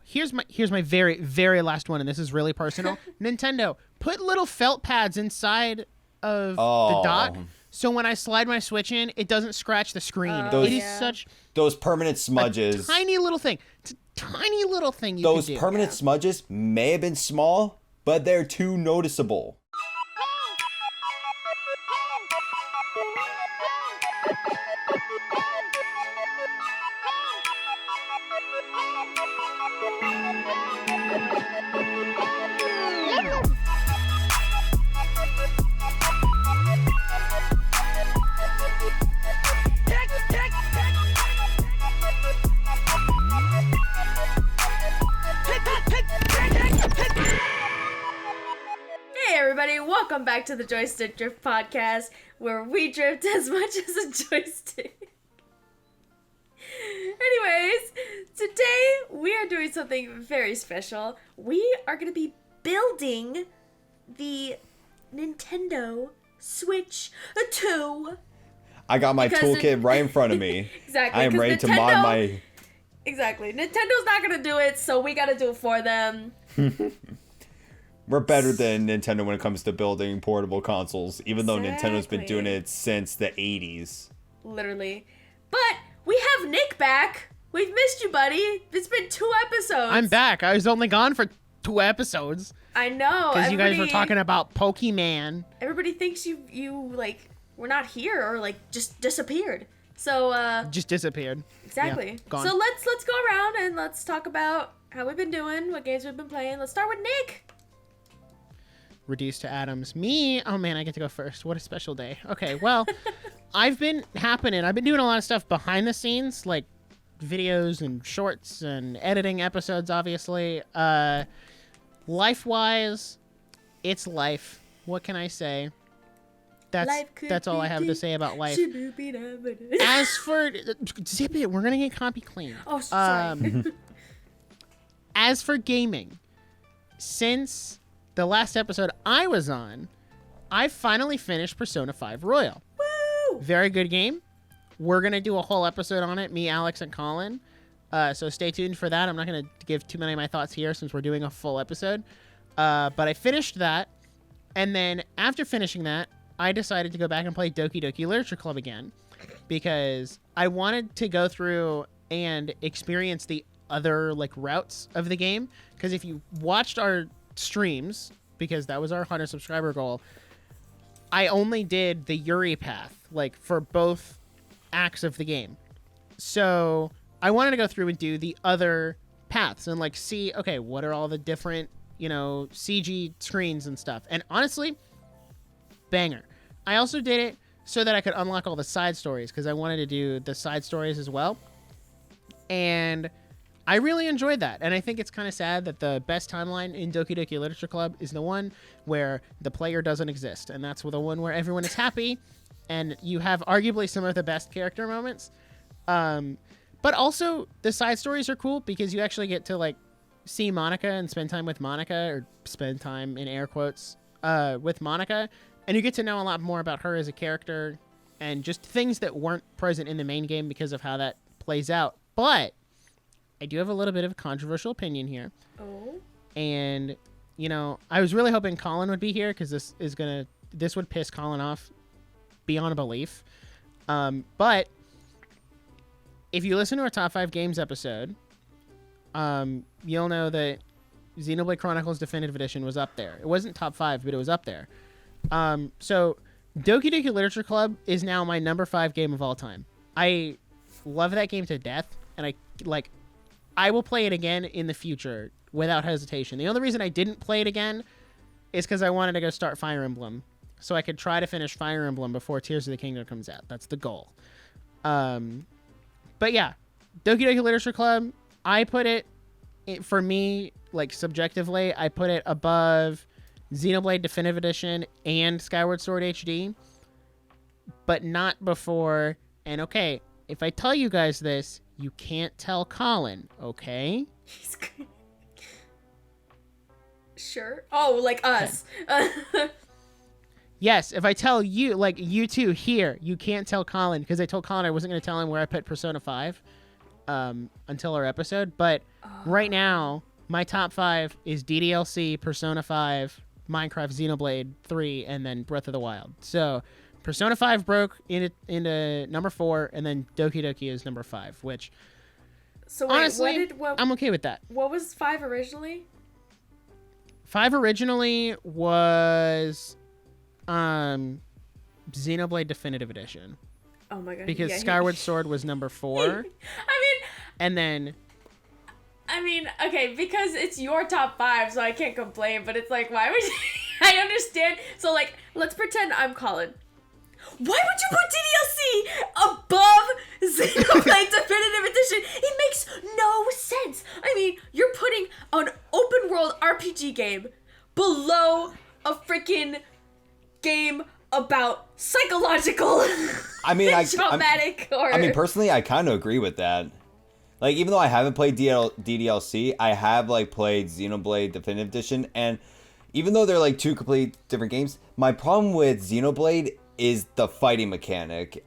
Here's my very, very last one, and this is really personal. Nintendo, put little felt pads inside of the dock, so when I slide my Switch in, it doesn't scratch the screen. It is such those permanent smudges. Tiny little thing. It's a tiny little thing those permanent smudges may have been small, but they're too noticeable. Welcome back to the Joystick Drift Podcast, where we drift as much as a joystick. Anyways, today we are doing something very special. We are going to be building the Nintendo Switch 2. I got my toolkit right in front of me. Exactly. I am ready to mod my... Exactly. Nintendo's not going to do it, so we got to do it for them. We're better than Nintendo when it comes to building portable consoles, even though Nintendo's been doing it since the 80s. Literally. But we have Nick back. We've missed you, buddy. It's been 2 episodes. I'm back. I was only gone for 2 episodes. I know. Because you guys were talking about Pokemon. Everybody thinks you like, were not here or, like, just disappeared. So, just disappeared. Exactly. Yeah, gone. So let's go around and let's talk about how we've been doing, what games we've been playing. Let's start with Nick. Reduced to atoms. Me? Oh man, I get to go first. What a special day. Okay, well, I've been doing a lot of stuff behind the scenes, like videos and shorts and editing episodes, obviously. Life-wise, it's life. What can I say? That's all I have to say about life. As for... Zip it, we're gonna get copy clean. Oh, sorry. As for gaming, since... the last episode I was on, I finally finished Persona 5 Royal. Woo! Very good game. We're going to do a whole episode on it, me, Alex, and Colin. So stay tuned for that. I'm not going to give too many of my thoughts here since we're doing a full episode. But I finished that. And then after finishing that, I decided to go back and play Doki Doki Literature Club again. Because I wanted to go through and experience the other routes of the game. Because if you watched our streams, because that was our 100 subscriber goal, I only did the Yuri path for both acts of the game. So I wanted to go through and do the other paths and see, okay, what are all the different CG screens and stuff. And honestly, banger. I also did it so that I could unlock all the side stories, because I wanted to do the side stories as well. And I really enjoyed that, and I think it's kind of sad that the best timeline in Doki Doki Literature Club is the one where the player doesn't exist, and that's the one where everyone is happy, and you have arguably some of the best character moments. But also, the side stories are cool because you actually get to see Monica and spend time with Monica, or spend time in air quotes with Monica, and you get to know a lot more about her as a character, and just things that weren't present in the main game because of how that plays out. But I do have a little bit of a controversial opinion here. Oh. And, I was really hoping Colin would be here because this would piss Colin off beyond belief. But if you listen to our top 5 games episode, you'll know that Xenoblade Chronicles Definitive Edition was up there. It wasn't top 5, but it was up there. So Doki Doki Literature Club is now my number 5 game of all time. I love that game to death, and I will play it again in the future without hesitation. The only reason I didn't play it again is because I wanted to go start Fire Emblem, so I could try to finish Fire Emblem before Tears of the Kingdom comes out. That's the goal. But yeah, Doki Doki Literature Club, I put it for me, subjectively, I put it above Xenoblade Definitive Edition and Skyward Sword HD, but not before. And okay, if I tell you guys this, you can't tell Colin, okay? Sure. Oh, us. Okay. Yes, if I tell you, you two here, you can't tell Colin, because I told Colin I wasn't going to tell him where I put Persona 5. until our episode. But right now, my top 5 is DDLC, Persona 5, Minecraft, Xenoblade 3, and then Breath of the Wild. So Persona 5 broke into number 4, and then Doki Doki is number 5, which So wait, honestly, I'm okay with that. What was 5 originally? 5 originally was Xenoblade Definitive Edition. Oh my god. Because Skyward Sword was number 4. And then... I mean, okay, because it's your top 5, so I can't complain, but it's like, why would you... I understand. So, like, let's pretend I'm Colin. Why would you put DDLC above Xenoblade Definitive Edition? It makes no sense. I mean, you're putting an open world RPG game below a freaking game about psychological traumatic horror. I mean, personally, I kind of agree with that. Like, even though I haven't played DDLC, I have, like, played Xenoblade Definitive Edition, and even though they're, like, 2 complete different games, my problem with Xenoblade is the fighting mechanic.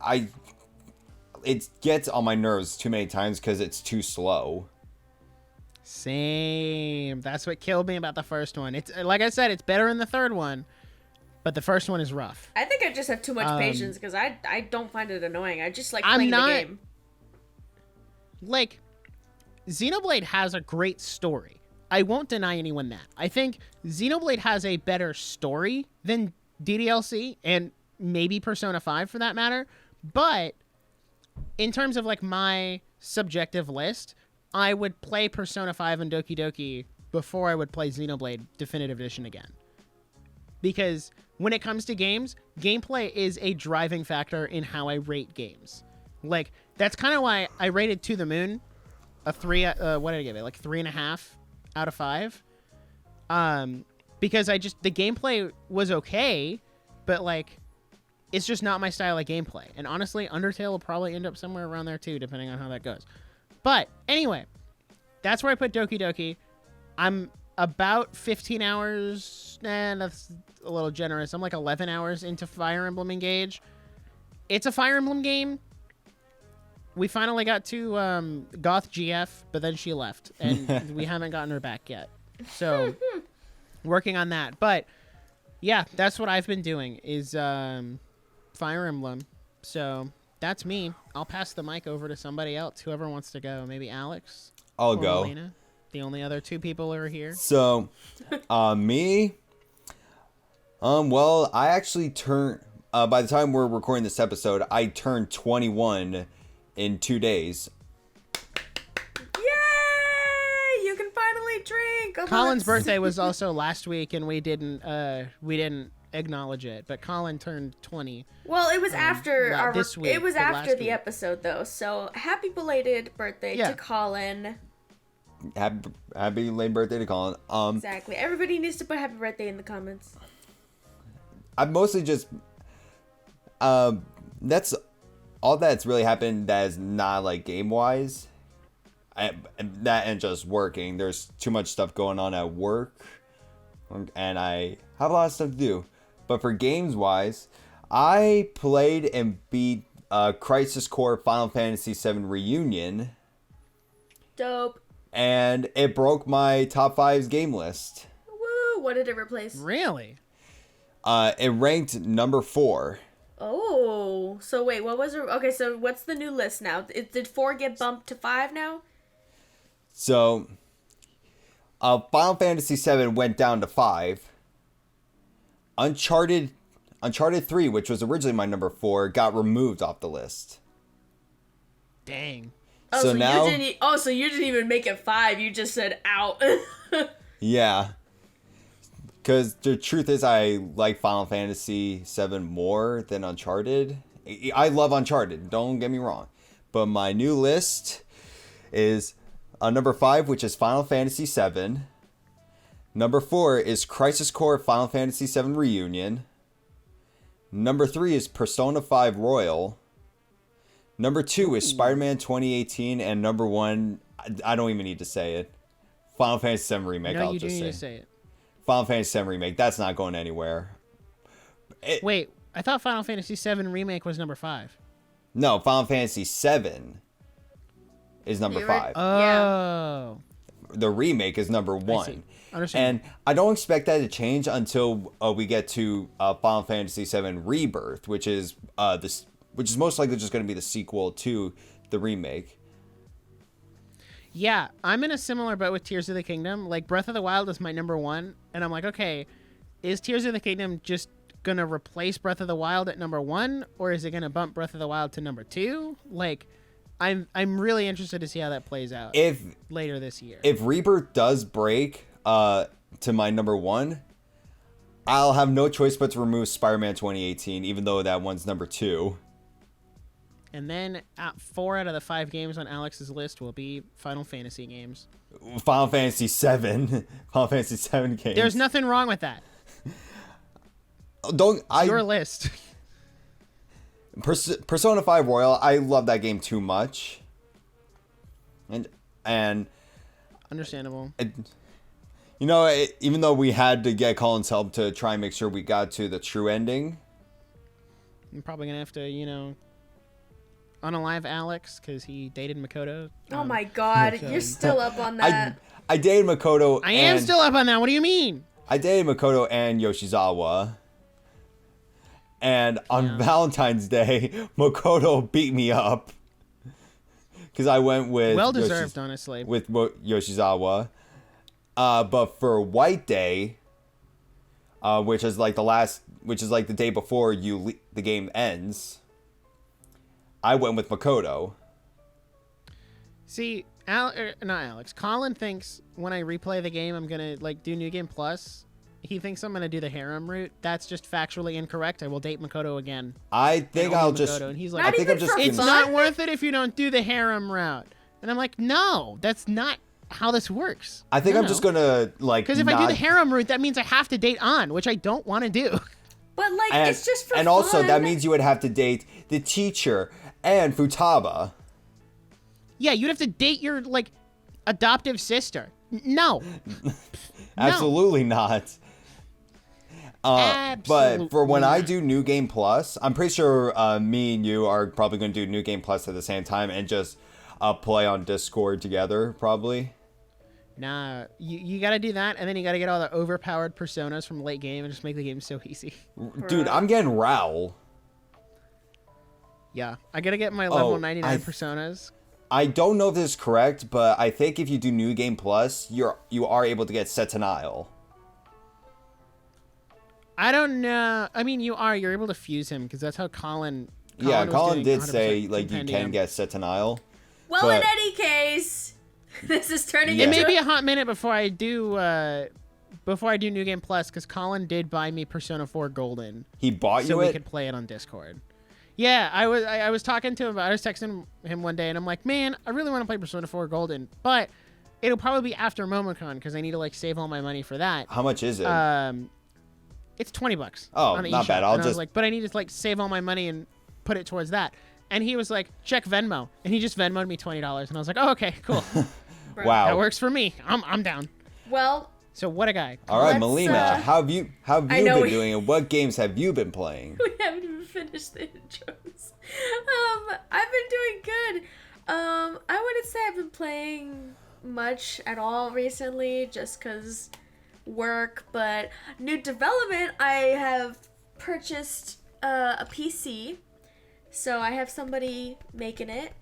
It gets on my nerves too many times because it's too slow. Same. That's what killed me about the first one. It's like I said, it's better in the third one, but the first one is rough. I think I just have too much patience because I don't find it annoying. I just like playing the game. Like, Xenoblade has a great story. I won't deny anyone that. I think Xenoblade has a better story than DDLC, and maybe Persona 5 for that matter. But in terms of, like, my subjective list, I would play Persona 5 and Doki Doki before I would play Xenoblade Definitive Edition again. Because when it comes to games, gameplay is a driving factor in how I rate games. Like, that's kind of why I rated To the Moon a 3, what did I give it? Like 3.5 out of 5. Because the gameplay was okay, but, like, it's just not my style of gameplay. And honestly, Undertale will probably end up somewhere around there too, depending on how that goes. But anyway, that's where I put Doki Doki. I'm about 15 hours, that's a little generous. I'm like 11 hours into Fire Emblem Engage. It's a Fire Emblem game. We finally got to Goth GF, but then she left, and we haven't gotten her back yet. So, working on that. But, yeah, that's what I've been doing, is Fire Emblem. So, that's me. I'll pass the mic over to somebody else, whoever wants to go. Maybe Alex? I'll go. Melina, the only other 2 people who are here. So, me? Well, I actually turned... by the time we're recording this episode, I turned 21 in 2 days. Yay! You can finally drink. Colin's birthday was also last week, and we didn't acknowledge it. But Colin turned 20. Well, it was after this week. It was after the week. episode, though. So happy belated birthday to Colin. Happy late birthday to Colin. Exactly. Everybody needs to put happy birthday in the comments. I've mostly just that's all that's really happened that is not like game wise. That and just working. There's too much stuff going on at work, and I have a lot of stuff to do. But for games wise, I played and beat Crisis Core Final Fantasy VII Reunion. Dope. And it broke my top 5's game list. Woo! What did it replace? Really? It ranked number 4. Oh, so wait, what was it? Okay, so what's the new list now? Did 4 get bumped to 5 now? So, Final Fantasy VII went down to 5. Uncharted 3, which was originally my number 4, got removed off the list. Dang. Oh, so now, you didn't even make it 5. You just said out. Yeah. Because the truth is, I like Final Fantasy VII more than Uncharted. I love Uncharted, don't get me wrong. But my new list is number 5, which is Final Fantasy VII. Number 4 is Crisis Core Final Fantasy VII Reunion. Number 3 is Persona 5 Royal. Number 2 is Spider-Man 2018. And number 1, I don't even need to say it, Final Fantasy VII Remake. No, I'll you just do need say. to say it. Final Fantasy VII Remake. That's not going anywhere. Wait, I thought Final Fantasy VII Remake was number 5. No, Final Fantasy VII. is number The ori- 5. Oh. The remake is number 1. Understand. And I don't expect that to change until we get to Final Fantasy VII Rebirth, which is most likely just going to be the sequel to the remake. Yeah, I'm in a similar boat with Tears of the Kingdom. Like, Breath of the Wild is my number 1, and I'm like, okay, is Tears of the Kingdom just gonna replace Breath of the Wild at number 1, or is it gonna bump Breath of the Wild to number 2? Like, I'm really interested to see how that plays out later this year. If Rebirth does break to my number 1, I'll have no choice but to remove Spider-Man 2018, even though that one's number 2. And then 4 out of the 5 games on Alex's list will be Final Fantasy games. Final Fantasy 7. Final Fantasy 7 games. There's nothing wrong with that. Your list. Persona 5 Royal, I love that game too much. And Understandable. Even though we had to get Colin's help to try and make sure we got to the true ending. I'm probably going to have to, unalive Alex because he dated Makoto. Oh my god, you're still up on that. I dated Makoto. I am still up on that. What do you mean? I dated Makoto and Yoshizawa. And on Valentine's Day, Makoto beat me up. Because I went with... Well deserved, honestly. With Yoshizawa. But for White Day, which is like the day before the game ends, I went with Makoto. See, not Alex. Colin thinks when I replay the game, I'm going to do New Game Plus. He thinks I'm going to do the harem route. That's just factually incorrect. I will date Makoto again. I think I'll just... And he's like, Not even for it's fun? not worth it if you don't do the harem route. And I'm like, no, that's not how this works. I think I'm just going to, Because if I do the harem route, that means I have to date An, which I don't want to do. But, it's just for fun. And also, that means you would have to date the teacher and Futaba. Yeah, you'd have to date your, adoptive sister. No. Absolutely not. Absolutely but for when I not. do New Game Plus, I'm pretty sure me and you are probably going to do New Game Plus at the same time and just play on Discord together, probably. Nah, you got to do that, and then you got to get all the overpowered personas from late game and just make the game so easy. Dude, I'm getting Raoul. Yeah, I got to get my level 99 personas. I don't know if this is correct, but I think if you do New Game Plus, you are able to get Setanile. I don't know. I mean, you're able to fuse him because that's how Colin Colin did 100% say you compendium. can get Setanile. Well, in any case, this is turning It into... may be a hot minute before I do New Game Plus because Colin did buy me Persona 4 Golden. He bought so you we could play it on Discord. Yeah, I was talking to him. I was texting him one day, and I'm like, man, I really want to play Persona 4 Golden, but it'll probably be after Momocon because I need to save all my money for that. How much is it? It's $20. Oh, on the not eShop. bad. I was like, but I need to save all my money and put it towards that. And he was like, check Venmo, and he just Venmo'd me $20, and I was like, oh, okay, cool. Wow, that works for me. I'm down. Well, so what a guy. All right, Let's, Melina, how have you been know doing, and what games have you been playing? we haven't even finished the intros. I've been doing good. I wouldn't say I've been playing much at all recently, just because work, but new development, I have purchased a PC, so I have somebody making it,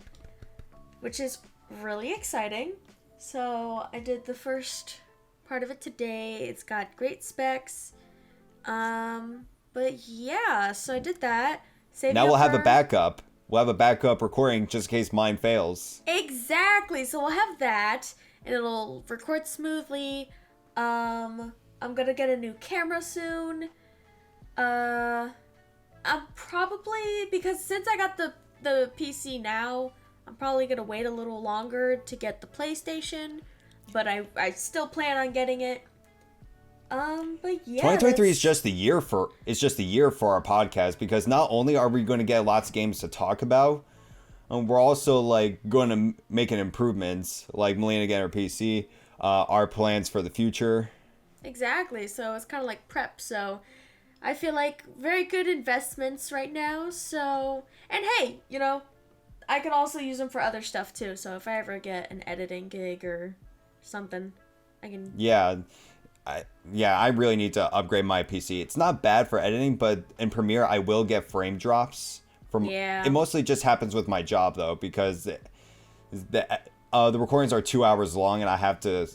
which is really exciting. So I did the first part of it today. It's got great specs, but yeah, so I did that. Now we'll have a backup. We'll have a backup recording just in case mine fails. Exactly, so we'll have that, and it'll record smoothly. I'm gonna get a new camera soon. I'm probably, because since I got the PC now, I'm probably gonna wait a little longer to get the PlayStation, but I still plan on getting it. But yeah, 2023 is just the year for our podcast, because not only are we going to get lots of games to talk about, we're also going to make an improvements, like Melina getting her PC, our plans for the future. Exactly. So it's kind of like prep. So I feel like very good investments right now. So, and hey, I could also use them for other stuff too. So if I ever get an editing gig or something, I can. Yeah. I really need to upgrade my PC. It's not bad for editing, but in Premiere I will get frame drops from. Yeah. It mostly just happens with my job though, because the recordings are 2 hours long, and I have to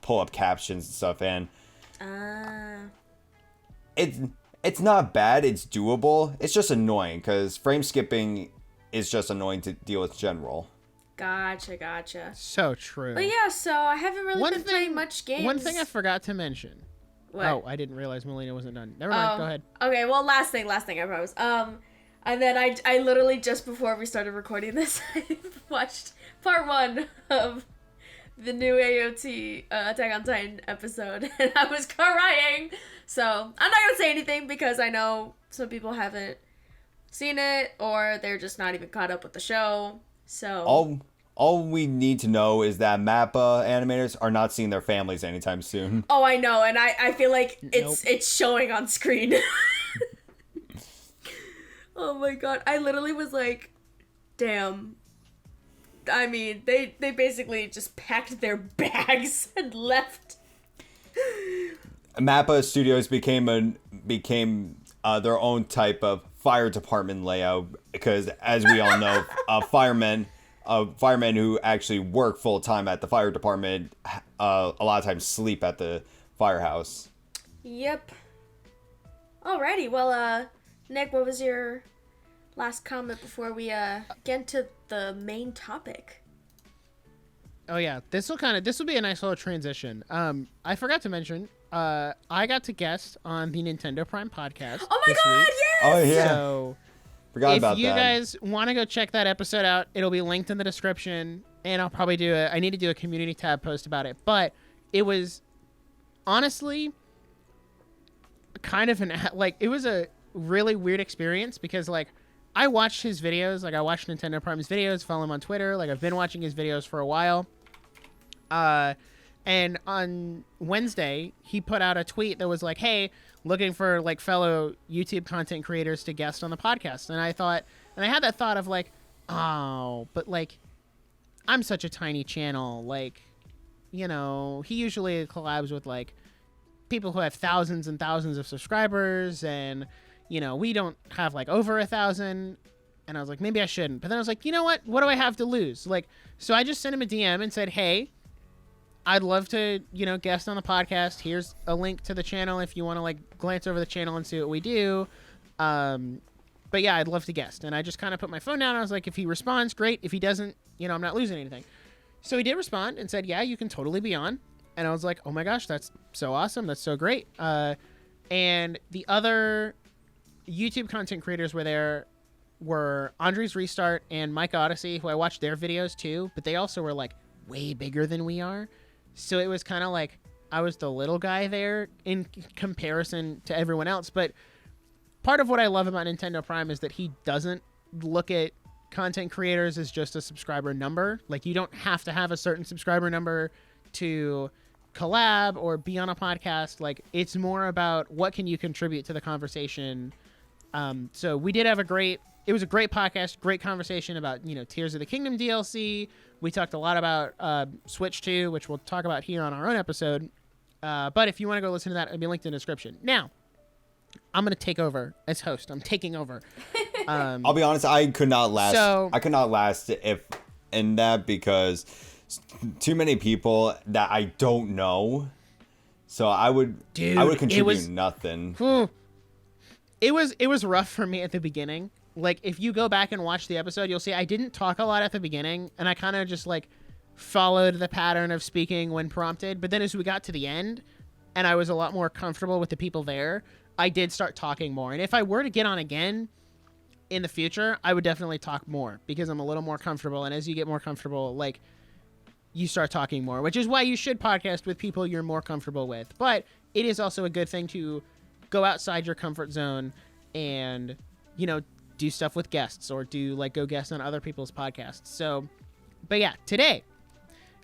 pull up captions and stuff, and it's not bad. It's doable. It's just annoying because frame skipping is just annoying to deal with general. Gotcha. So true. But yeah, so I haven't really been playing much games. One thing I forgot to mention. What? Oh, I didn't realize Melina wasn't done. Never mind. Go ahead. Okay, well, last thing, I promise. And then I literally, just before we started recording this, I watched part 1 of the new AOT Attack on Titan episode, and I was crying. So I'm not gonna say anything because I know some people haven't seen it, or they're just not even caught up with the show. So all we need to know is that Mappa animators are not seeing their families anytime soon. Oh, I know, and I feel like it's showing on screen. Oh my god, I literally was like, damn. I mean, they basically just packed their bags and left. Mappa Studios became their own type of fire department layout, because as we all know, firemen who actually work full time at the fire department a lot of times sleep at the firehouse. Yep. Alrighty, well, Nick, what was your last comment before we get into the main topic? Oh yeah, this will be a nice little transition. I forgot to mention, I got to guest on the Nintendo Prime podcast. Oh my god, week. yes! Oh yeah. So Forgot about that. if you guys want to go check that episode out, it'll be linked in the description, and I'll probably I need to do a community tab post about it. But it was honestly kind of it was a really weird experience, because I watched his videos, I watched Nintendo Prime's videos, follow him on Twitter, I've been watching his videos for a while. And on Wednesday, he put out a tweet that was like, hey, looking for fellow YouTube content creators to guest on the podcast. And I had that thought of oh, but I'm such a tiny channel. He usually collabs with people who have thousands and thousands of subscribers, and we don't have over 1,000. And I was like, maybe I shouldn't. But then I was like, you know what do I have to lose? So I just sent him a DM and said, hey, I'd love to guest on the podcast. Here's a link to the channel if you want to glance over the channel and see what we do. But yeah, I'd love to guest. And I just kind of put my phone down. I was like, if he responds, great. If he doesn't, I'm not losing anything. So he did respond and said, yeah, you can totally be on. And I was like, oh my gosh, that's so awesome. That's so great. And the other YouTube content creators were Andre's Restart and Mike Odyssey, who I watched their videos too, but they also were way bigger than we are. So it was kind of I was the little guy there in comparison to everyone else. But part of what I love about Nintendo Prime is that he doesn't look at content creators as just a subscriber number. You don't have to have a certain subscriber number to collab or be on a podcast. It's more about what can you contribute to the conversation. So we did have it was a great podcast, great conversation about, Tears of the Kingdom DLC. We talked a lot about Switch 2, which we'll talk about here on our own episode. But if you want to go listen to that, it'll be linked in the description. Now, I'm going to take over as host. I'm taking over. I'll be honest, I could not last. I could not last because too many people that I don't know. So I would contribute nothing. It was rough for me at the beginning. If you go back and watch the episode, you'll see I didn't talk a lot at the beginning, and I kind of just followed the pattern of speaking when prompted. But then as we got to the end, and I was a lot more comfortable with the people there, I did start talking more. And if I were to get on again in the future, I would definitely talk more, because I'm a little more comfortable. And as you get more comfortable, you start talking more, which is why you should podcast with people you're more comfortable with. But it is also a good thing to go outside your comfort zone and, do stuff with guests, or go guest on other people's podcasts. So, but yeah, today,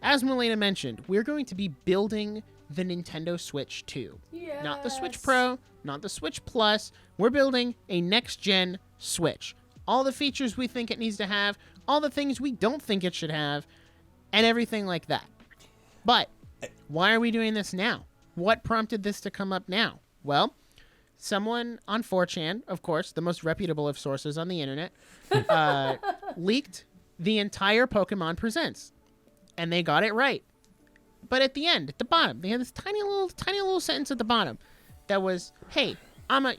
as Melina mentioned, we're going to be building the Nintendo Switch 2. Yes. Not the Switch Pro, not the Switch Plus. We're building a next-gen Switch. all the features we think it needs to have, all the things we don't think it should have, and everything like that. But why are we doing this now? What prompted this to come up now? Well, someone on 4chan, of course, the most reputable of sources on the internet, leaked the entire Pokemon Presents, and they got it right. But at the end, at the bottom, they had this tiny little sentence at the bottom that was, "Hey, I'm a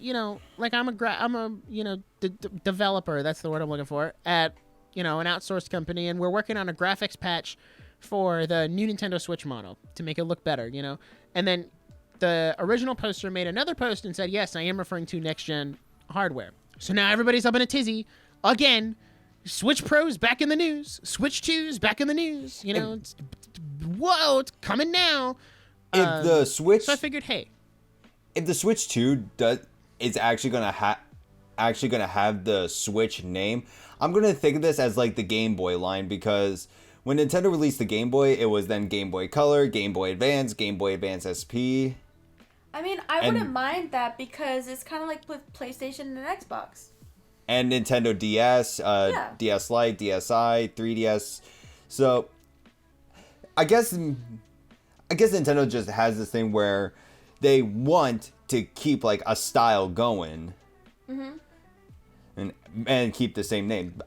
developer. That's the word I'm looking for at an outsourced company, and we're working on a graphics patch for the new Nintendo Switch model to make it look better, And then the original poster made another post and said, "Yes, I am referring to next gen hardware." So now everybody's up in a tizzy again. Switch Pro's back in the news. Switch 2's back in the news. Whoa, it's coming now. If the Switch, so I figured, hey, if the Switch 2 is actually gonna have the Switch name, I'm gonna think of this as like the Game Boy line, because when Nintendo released the Game Boy, it was then Game Boy Color, Game Boy Advance, Game Boy Advance SP. I mean, I wouldn't mind that because it's kind of like with PlayStation and Xbox. And Nintendo DS, DS Lite, DSi, 3DS. So, I guess Nintendo just has this thing where they want to keep like a style going, and keep the same name.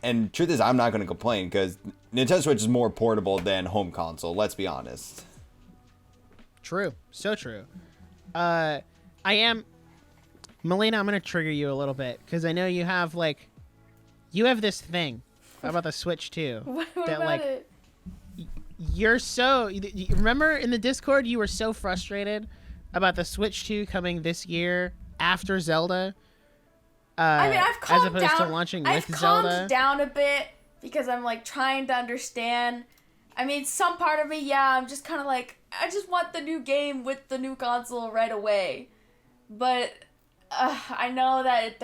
And truth is, I'm not going to complain because Nintendo Switch is more portable than home console. Let's be honest. True, so true. I am, Melina, I'm going to trigger you a little bit because I know you have this thing about the Switch 2. What about it? You're so, remember in the Discord you were so frustrated about the Switch 2 coming this year after Zelda? I mean, I've calmed as opposed down. to launching I've with Zelda. calmed down a bit because I'm like trying to understand. I mean, some part of me, I'm just kind of like, I just want the new game with the new console right away. But I know that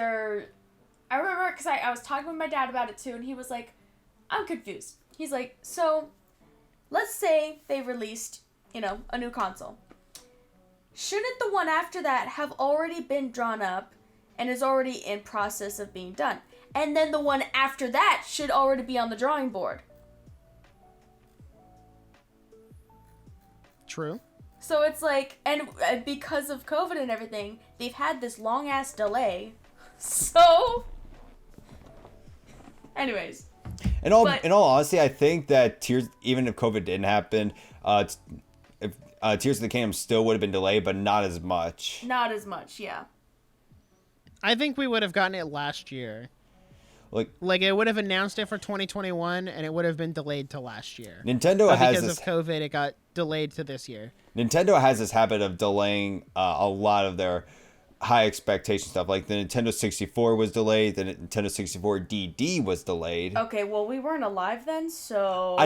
I remember because I was talking with my dad about it too, and he was like, I'm confused. He's like, so let's say they released, a new console. Shouldn't the one after that have already been drawn up and is already in process of being done? And then the one after that should already be on the drawing board. True. So it's like, and because of COVID and everything, they've had this long ass delay. So, anyways. In all honesty, I think that even if COVID didn't happen, Tears of the Kingdom still would have been delayed, but not as much. Not as much, yeah. I think we would have gotten it last year. Like it would have announced it for 2021, and it would have been delayed to last year. Nintendo but has because of COVID, it got delayed to this year. Nintendo has this habit of delaying a lot of their high expectation stuff. Like the Nintendo 64 was delayed. The Nintendo 64 DD was delayed. Okay, well, we weren't alive then, so...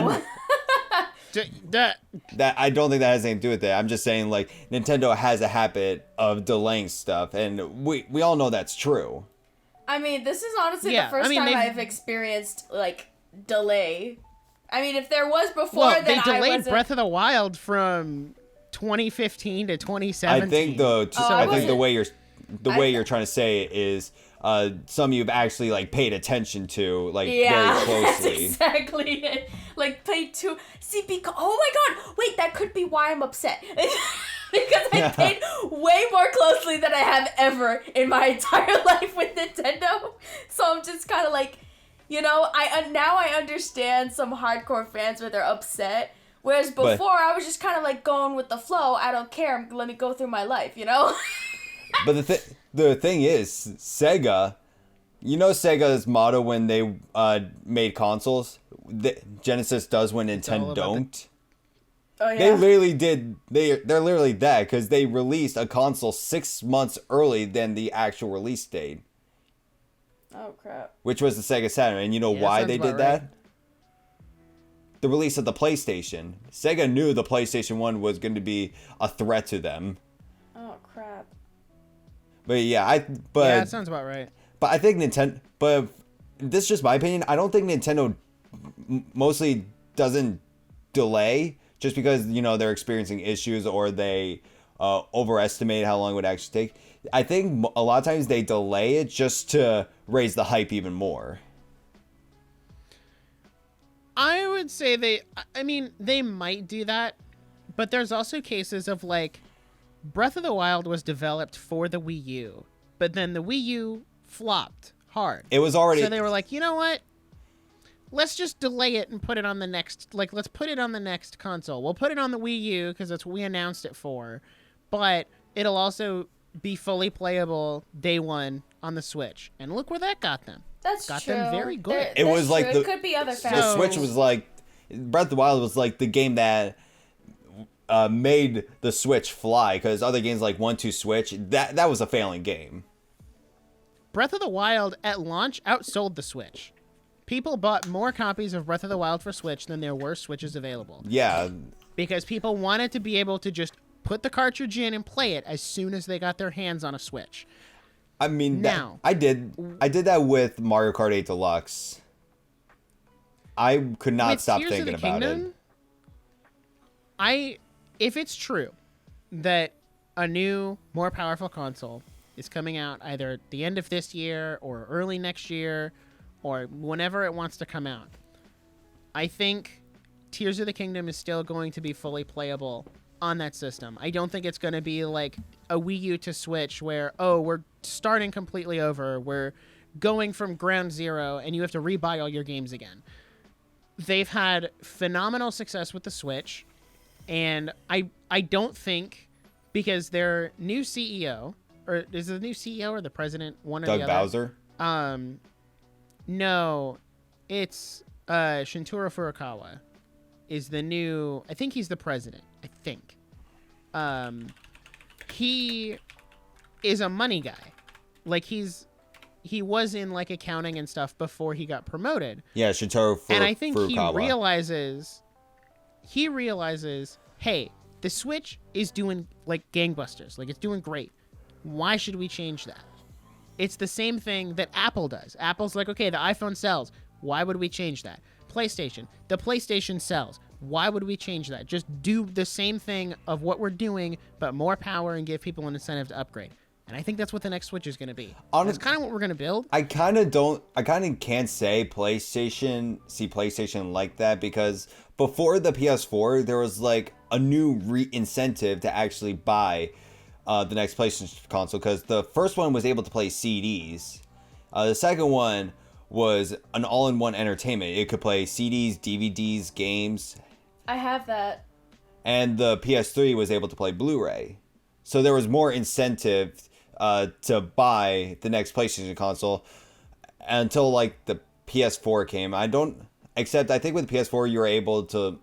That I don't think that has anything to do with it. I'm just saying, like, Nintendo has a habit of delaying stuff, and we all know that's true. I mean, this is honestly the first time I've experienced, delay. I mean, if there was before, then they delayed Breath of the Wild from 2015 to 2017. I think the way you're trying to say it is some you've actually paid attention to very closely. That's exactly it. Paid to see because oh my god, wait, that could be why I'm upset. Because I paid way more closely than I have ever in my entire life with Nintendo. So I'm just kind of now I understand some hardcore fans where they're upset. Whereas before, I was just kind of going with the flow. I don't care. Let me go through my life, But the thing is, Sega, Sega's motto when they made consoles, Genesis does when Nintendo don't. Oh, yeah. They literally did. They're literally that because they released a console 6 months early than the actual release date. Oh crap! Which was the Sega Saturn, and you know why they did that? The release of the PlayStation. Sega knew the PlayStation 1 was going to be a threat to them. Oh crap! But yeah, that sounds about right. But I think Nintendo. But this is just my opinion. I don't think Nintendo mostly doesn't delay just because they're experiencing issues or they overestimate how long it would actually take. I think a lot of times they delay it just to raise the hype even more. I would say they might do that, but there's also cases of like Breath of the Wild was developed for the Wii U, but then the Wii U flopped hard. It was already... So they were like, you know what? Let's just delay it and put it on the next, like, let's put it on the next console. We'll put it on the Wii U because that's what we announced it for, but it'll also be fully playable day one on the Switch. And look where that got them. That's got true. them very good. It was like it could be other factors. The Switch was like... Breath of the Wild was like the game that made the Switch fly, because other games like 1-2 Switch, that was a failing game. Breath of the Wild at launch outsold the Switch. People bought more copies of Breath of the Wild for Switch than there were Switches available. Yeah. Because people wanted to be able to just put the cartridge in and play it as soon as they got their hands on a Switch. I mean, now I did that with Mario Kart 8 Deluxe. I could not stop thinking about it. If it's true that a new, more powerful console is coming out either at the end of this year or early next year or whenever it wants to come out, I think Tears of the Kingdom is still going to be fully playable on that system. I don't think it's going to be like a Wii U to Switch where, oh, we're starting completely over, we're going from ground zero, and you have to rebuy all your games again. They've had phenomenal success with the Switch, and I don't think, because their new CEO, or is it the new CEO or the president, one or the other? Doug Bowser? No, it's Shintaro Furukawa is the new, I think he's the president, I think. He is a money guy. Like, he was in like accounting and stuff before he got promoted. Yeah, Shintaro Furukawa. And I think he realizes, hey, the Switch is doing like gangbusters. Like, it's doing great. Why should we change that? It's the same thing that Apple does. Apple's like, okay, the iPhone sells. Why would we change that? PlayStation. The PlayStation sells. Why would we change that? Just do the same thing of what we're doing, but more power and give people an incentive to upgrade. And I think that's what the next Switch is going to be. That's kind of what we're going to build. I kind of can't say PlayStation like that, because before the PS4, there was like a new incentive to actually buy the next PlayStation console, because the first one was able to play CDs. The second one was an all-in-one entertainment. It could play CDs, DVDs, games. I have that. And the PS3 was able to play Blu-ray. So there was more incentive to buy the next PlayStation console until like the PS4 came. I think with the PS4 you were able to,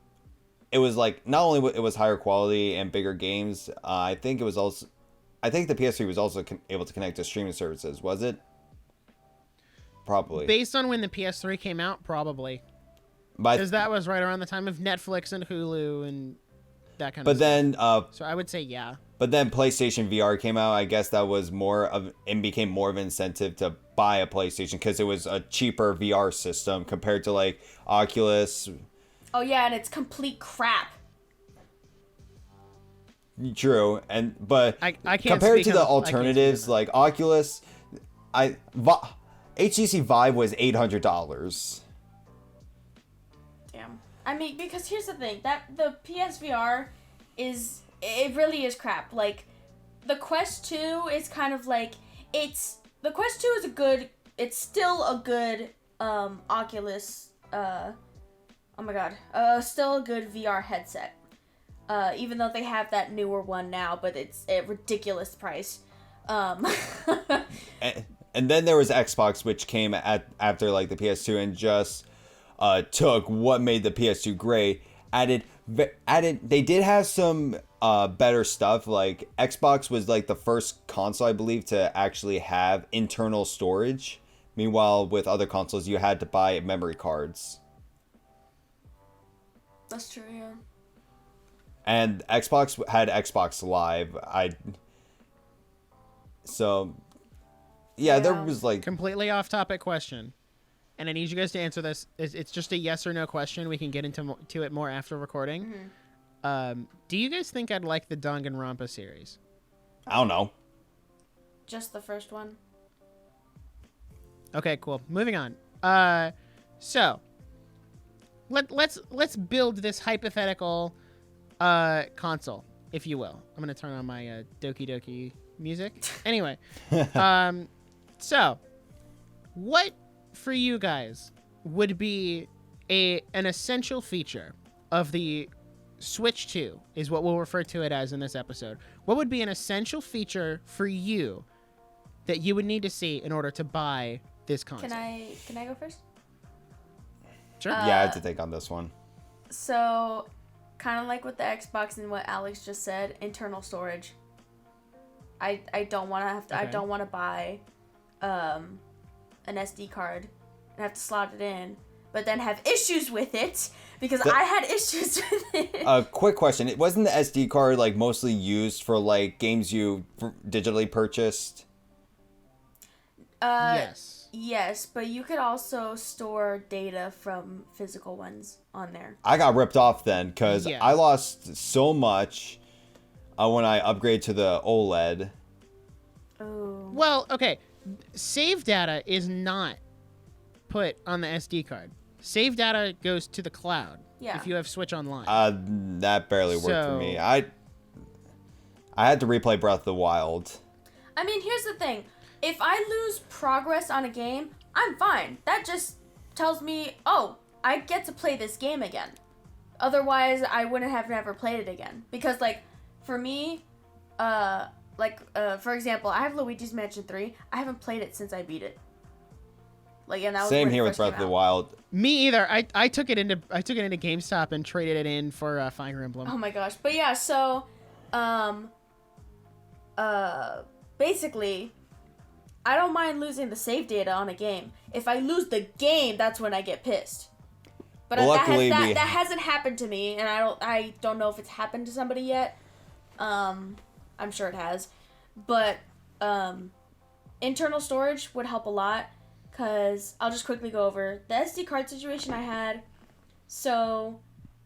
it was like, not only it was higher quality and bigger games, I think the PS3 was also able to connect to streaming services, was it? Probably. Based on when the PS3 came out, probably. Because that was right around the time of Netflix and Hulu and that kind of stuff. So I would say yeah. But then PlayStation VR came out. I guess that was became more of an incentive to buy a PlayStation, because it was a cheaper VR system compared to like Oculus. Oh yeah, and it's complete crap. True, but I can't compared to the alternatives like Oculus, HTC Vive was $800. Damn. I mean, because here's the thing, that the PSVR it really is crap. Like, the Quest 2 is kind of like, the Quest 2 is it's still a good Oculus, oh my god, still a good VR headset. Even though they have that newer one now, but it's a ridiculous price. And then there was Xbox, which came after like the PS2 and just took what made the PS2 great, added. They did have some better stuff. Like, Xbox was like the first console, I believe, to actually have internal storage. Meanwhile, with other consoles, you had to buy memory cards. That's true, yeah. And Xbox had Xbox Live. There was like... Completely off-topic question. And I need you guys to answer this. It's just a yes or no question. We can get into it more after recording. Mm-hmm. Do you guys think I'd like the Danganronpa series? I don't know. Just the first one? Okay, cool. Moving on. So let's build this hypothetical console, if you will. I'm gonna turn on my Doki Doki music. Anyway, so what for you guys would be an essential feature of the Switch 2 is what we'll refer to it as in this episode. What would be an essential feature for you that you would need to see in order to buy this console? Can I go first? Sure. Yeah, I had to think on this one. So, kind of like with the Xbox and what Alex just said, internal storage. I don't want to have to. Okay. I don't want to buy an SD card and have to slot it in, but then have issues with it because I had issues with it. A quick question: wasn't the SD card like mostly used for like games you digitally purchased? Yes. Yes, but you could also store data from physical ones on there. I got ripped off then because Yeah. I lost so much when I upgraded to the OLED. Oh. Well, okay. Save data is not put on the SD card. Save data goes to the cloud. Yeah. If you have Switch Online. That barely worked for So- me. I had to replay Breath of the Wild. I mean, here's the thing. If I lose progress on a game, I'm fine. That just tells me, oh, I get to play this game again. Otherwise, I wouldn't have never played it again. Because, like, for me, for example, I have Luigi's Mansion 3. I haven't played it since I beat it. Like, and that was Same when it here with first Breath of came the out. Wild. Me either. I took it into GameStop and traded it in for Fire Emblem. Oh my gosh. But yeah, so, basically, I don't mind losing the save data on a game. If I lose the game, that's when I get pissed. But Well, that luckily that we- hasn't happened to me, and I don't know if it's happened to somebody yet. I'm sure it has, but internal storage would help a lot. Cause I'll just quickly go over the SD card situation I had. So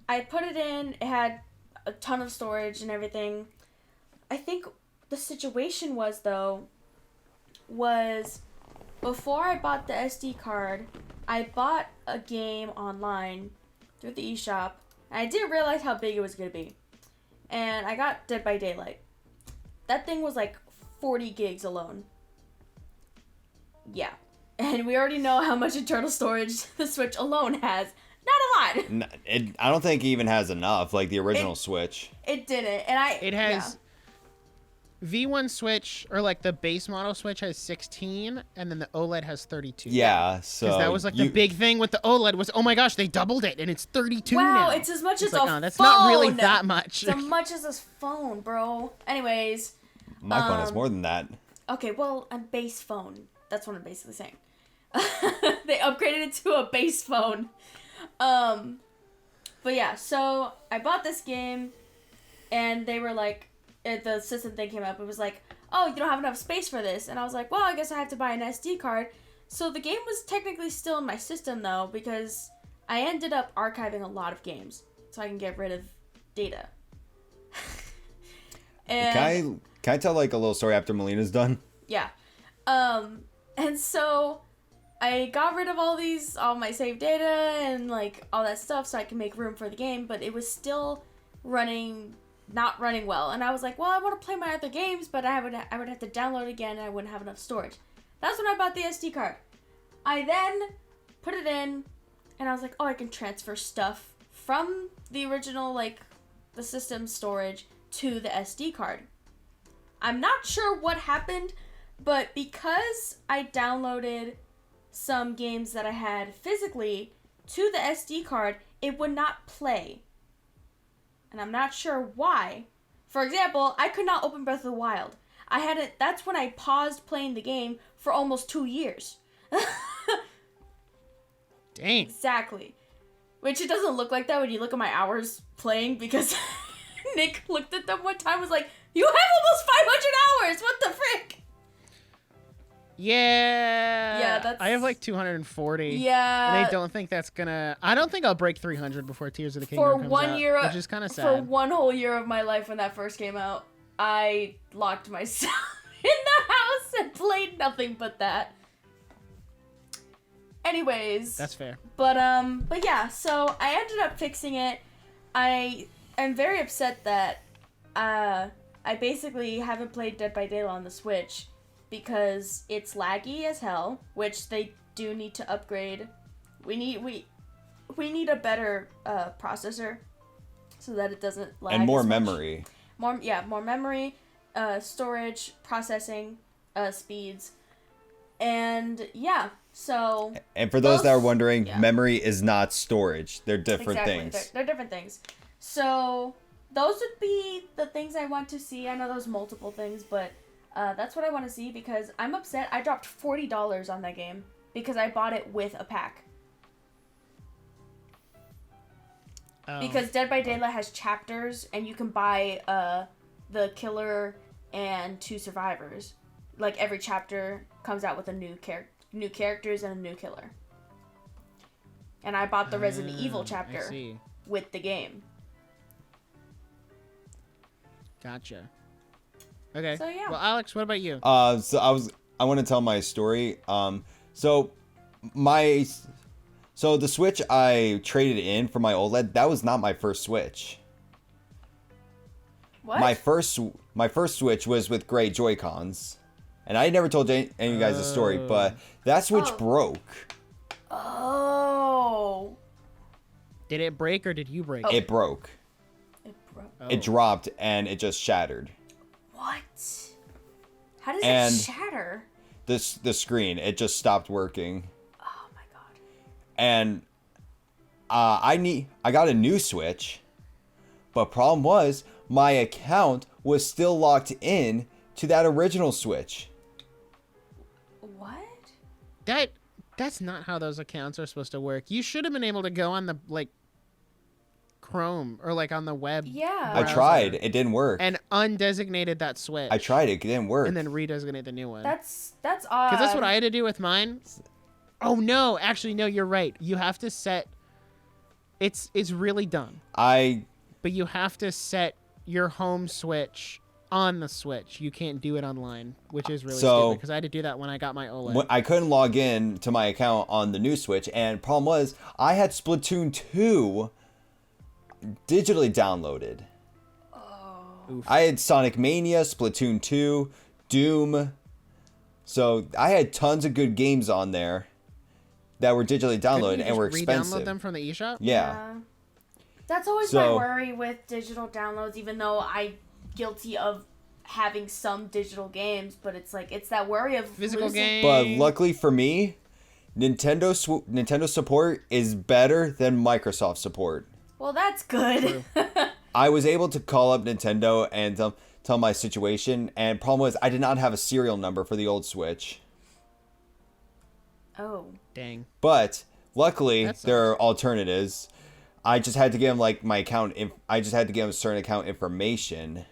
I put it in. It had a ton of storage and everything. I think the situation was before I bought the SD card, I bought a game online through the eShop, and I didn't realize how big it was going to be. And I got Dead by Daylight. That thing was like 40 gigs alone. Yeah. And we already know how much internal storage the Switch alone has. Not a lot. I don't think it even has enough, like the original Switch. It didn't. And It has V1 Switch, or like the base model Switch has 16, and then the OLED has 32. Yeah, so Because that was like the big thing with the OLED was, oh my gosh, they doubled it, and it's 32 now. Wow, it's as much as like, a no, that's phone. not really that much. It's as much as this phone, bro. Anyways. My phone has more than that. Okay, well, a base phone. That's what I'm basically saying. They upgraded it to a base phone. But yeah, so I bought this game, and they were like, the system thing came up. It was like, oh, you don't have enough space for this. And I was like, well, I guess I have to buy an SD card. So the game was technically still in my system, though, because I ended up archiving a lot of games so I can get rid of data. And Can I tell like a little story after Melina's done? yeah. And so I got rid of all my save data and like all that stuff so I can make room for the game, but it was still not running well. And I was like, well, I want to play my other games, but I would have to download again and I wouldn't have enough storage. That's when I bought the SD card. I then put it in and I was like, oh, I can transfer stuff from the original, like the system storage to the SD card. I'm not sure what happened, but because I downloaded some games that I had physically to the SD card, it would not play. And I'm not sure why. For example, I could not open Breath of the Wild. That's when I paused playing the game for almost 2 years. Dang. Exactly. Which it doesn't look like that when you look at my hours playing, because Nick looked at them one time and was like, you have almost 500 hours! What the frick? Yeah. Yeah, that's- I have like 240. Yeah. And I don't think that's gonna. I don't think I'll break 300 before Tears of the Kingdom For comes 1 out, year, which is kind of sad. for one whole year of my life when that first came out, I locked myself in the house and played nothing but that. Anyways. That's fair. But yeah, so I ended up fixing it. I am very upset that I basically haven't played Dead by Daylight on the Switch because it's laggy as hell, which they do need to upgrade. We need a better processor so that it doesn't lag And more as much. memory. More memory, storage, processing, speeds. And yeah, so And for those that are wondering, yeah. memory is not storage. They're different exactly. things. They're different things. So those would be the things I want to see. I know there's multiple things, but that's what I want to see because I'm upset. I dropped $40 on that game because I bought it with a pack. Oh. Because Dead by Daylight has chapters, and you can buy the killer and 2 survivors. Like every chapter comes out with a new characters and a new killer. And I bought the Resident Evil I chapter see. with the game. Gotcha. Okay. So, yeah. Well, Alex, what about you? So I want to tell my story. So the Switch I traded in for my OLED, that was not my first Switch. What? My first Switch was with gray Joy-Cons. And I never told any of you guys the story, but that Switch broke. Oh. Did it break or did you break? It broke. It broke. Oh. It dropped and it just shattered. What? How does And it shatter? The screen, it just stopped working. Oh my god. And I got a new Switch, but problem was my account was still locked in to that original Switch. What? That's not how those accounts are supposed to work. You should have been able to go on the Chrome or on the web. Yeah. I tried, it didn't work. And undesignated that Switch. I tried it didn't work. And then redesignate the new one. That's odd. Because that's what I had to do with mine. Oh no, actually no, you're right. You have to set. It's really dumb. But you have to set your home Switch on the Switch. You can't do it online, which is really stupid because I had to do that when I got my OLED. I couldn't log in to my account on the new Switch, and problem was I had Splatoon 2 digitally downloaded. Oh. I had Sonic Mania, Splatoon 2, Doom. So I had tons of good games on there that were digitally downloaded and were expensive. Re-download them from the eShop? Yeah. That's always my worry with digital downloads, even though I'm guilty of having some digital games, but it's that worry of physical losing. games. But luckily for me, Nintendo support is better than Microsoft support. Well, that's good. I was able to call up Nintendo and tell my situation, and problem was I did not have a serial number for the old Switch. Oh. Dang. But luckily, there are alternatives. I just had to give them my account. I just had to give them certain account information,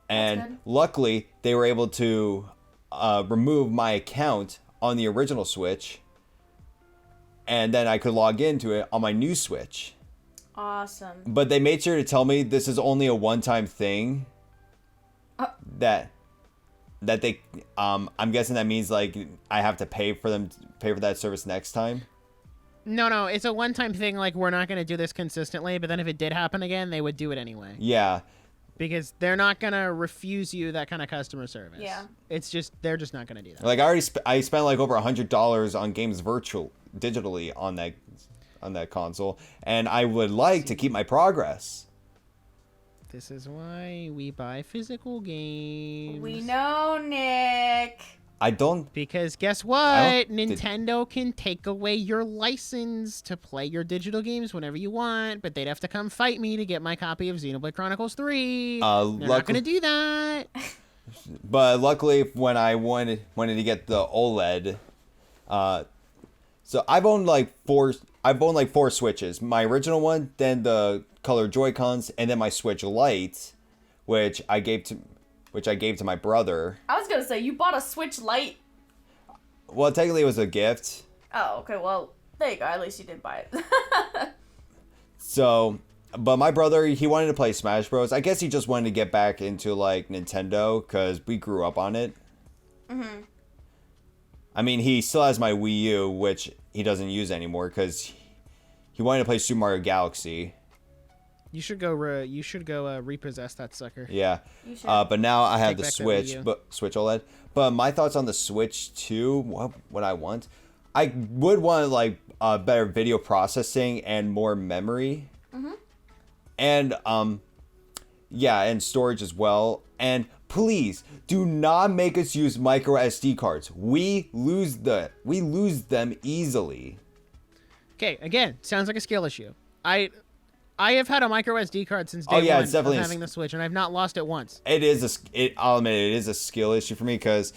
and luckily they were able to remove my account on the original Switch, and then I could log into it on my new Switch. Awesome. But they made sure to tell me this is only a one-time thing. That they I'm guessing that means I have to pay for that service next time. No, it's a one-time thing. We're not going to do this consistently, but then if it did happen again, they would do it anyway. Yeah. Because they're not going to refuse you that kind of customer service. Yeah. It's just, they're just not going to do that. I spent over $100 on games digitally on that console, and I would like to keep my progress. This is why we buy physical games. We know, Nick. I don't... Because guess what? Nintendo can take away your license to play your digital games whenever you want, but they'd have to come fight me to get my copy of Xenoblade Chronicles 3. They're not going to do that. But luckily, when I wanted to get the OLED, so I've owned four Switches. My original one, then the color Joy-Cons, and then my Switch Lite, which I gave to my brother. I was gonna say, you bought a Switch Lite. Well, technically it was a gift. Oh, okay, well, there you go. At least you didn't buy it. So, but my brother, he wanted to play Smash Bros. I guess he just wanted to get back into Nintendo because we grew up on it. Mm-hmm. I mean, he still has my Wii U, which he doesn't use anymore because he wanted to play Super Mario Galaxy. You should go. Repossess that sucker. Yeah. You should. But now I have Take the back that Switch, Wii U. but Switch OLED. But my thoughts on the Switch 2, what I want, I would want like better video processing and more memory. And yeah, and storage as well. And please do not make us use micro SD cards. We lose them easily. Okay, again, sounds like a skill issue. I have had a micro SD card since day Oh, yeah, one it's definitely of a having the Switch, and I've not lost it once. I'll admit it is a skill issue for me because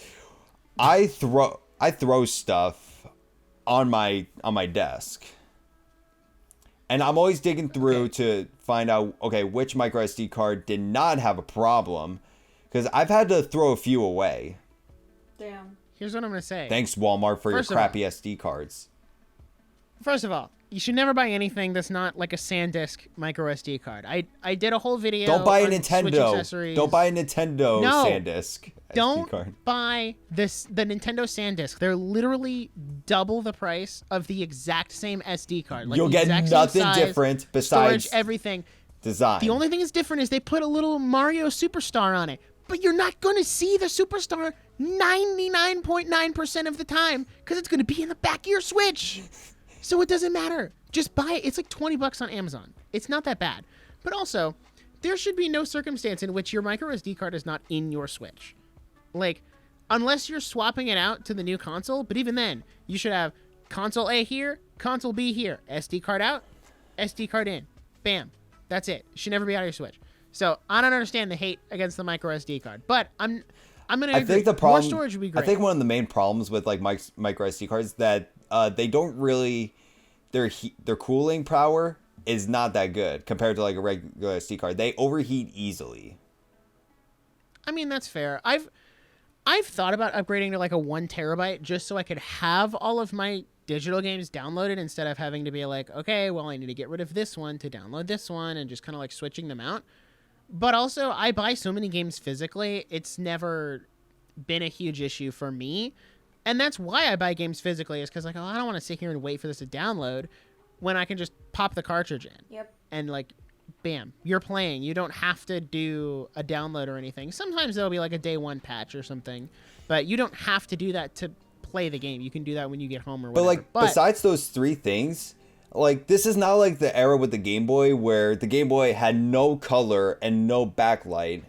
I throw stuff on my desk. And I'm always digging through to find out, okay, which micro SD card did not have a problem. Because I've had to throw a few away. Damn. Here's what I'm going to say. Thanks, Walmart, for First your of all- crappy SD cards. First of all, you should never buy anything that's not like a SanDisk micro SD card. I did a whole video. Don't buy a on Switch Nintendo. accessories. Don't buy a Nintendo No. SanDisk SD card. Don't buy the Nintendo SanDisk. They're literally double the price of the exact same SD card. Like You'll the get exact same nothing size, different storage, besides everything. design. The only thing that's different is they put a little Mario Superstar on it. But you're not going to see the Superstar 99.9% of the time because it's going to be in the back of your Switch. So it doesn't matter. Just buy it. It's like $20 on Amazon. It's not that bad. But also, there should be no circumstance in which your micro SD card is not in your Switch. Like, unless you're swapping it out to the new console, but even then, you should have console A here, console B here, SD card out, SD card in. Bam. That's it. It should never be out of your Switch. So I don't understand the hate against the micro SD card, but I'm gonna agree. I think the problem. More storage would be great. I think one of the main problems with like micro SD cards is that they don't really their cooling power is not that good compared to like a regular SD card. They overheat easily. I mean, that's fair. I've thought about upgrading to like a 1 terabyte just so I could have all of my digital games downloaded instead of having to be like, okay, well, I need to get rid of this one to download this one and just kind of like switching them out. But also, I buy so many games physically, it's never been a huge issue for me. And that's why I buy games physically, is because, like, oh, I don't want to sit here and wait for this to download when I can just pop the cartridge in. Yep. And, like, bam, you're playing. You don't have to do a download or anything. Sometimes there'll be, like, a day one patch or something. But you don't have to do that to play the game. You can do that when you get home or whatever. But besides those three things, like, this is not like the era with the Game Boy where the Game Boy had no color and no backlight.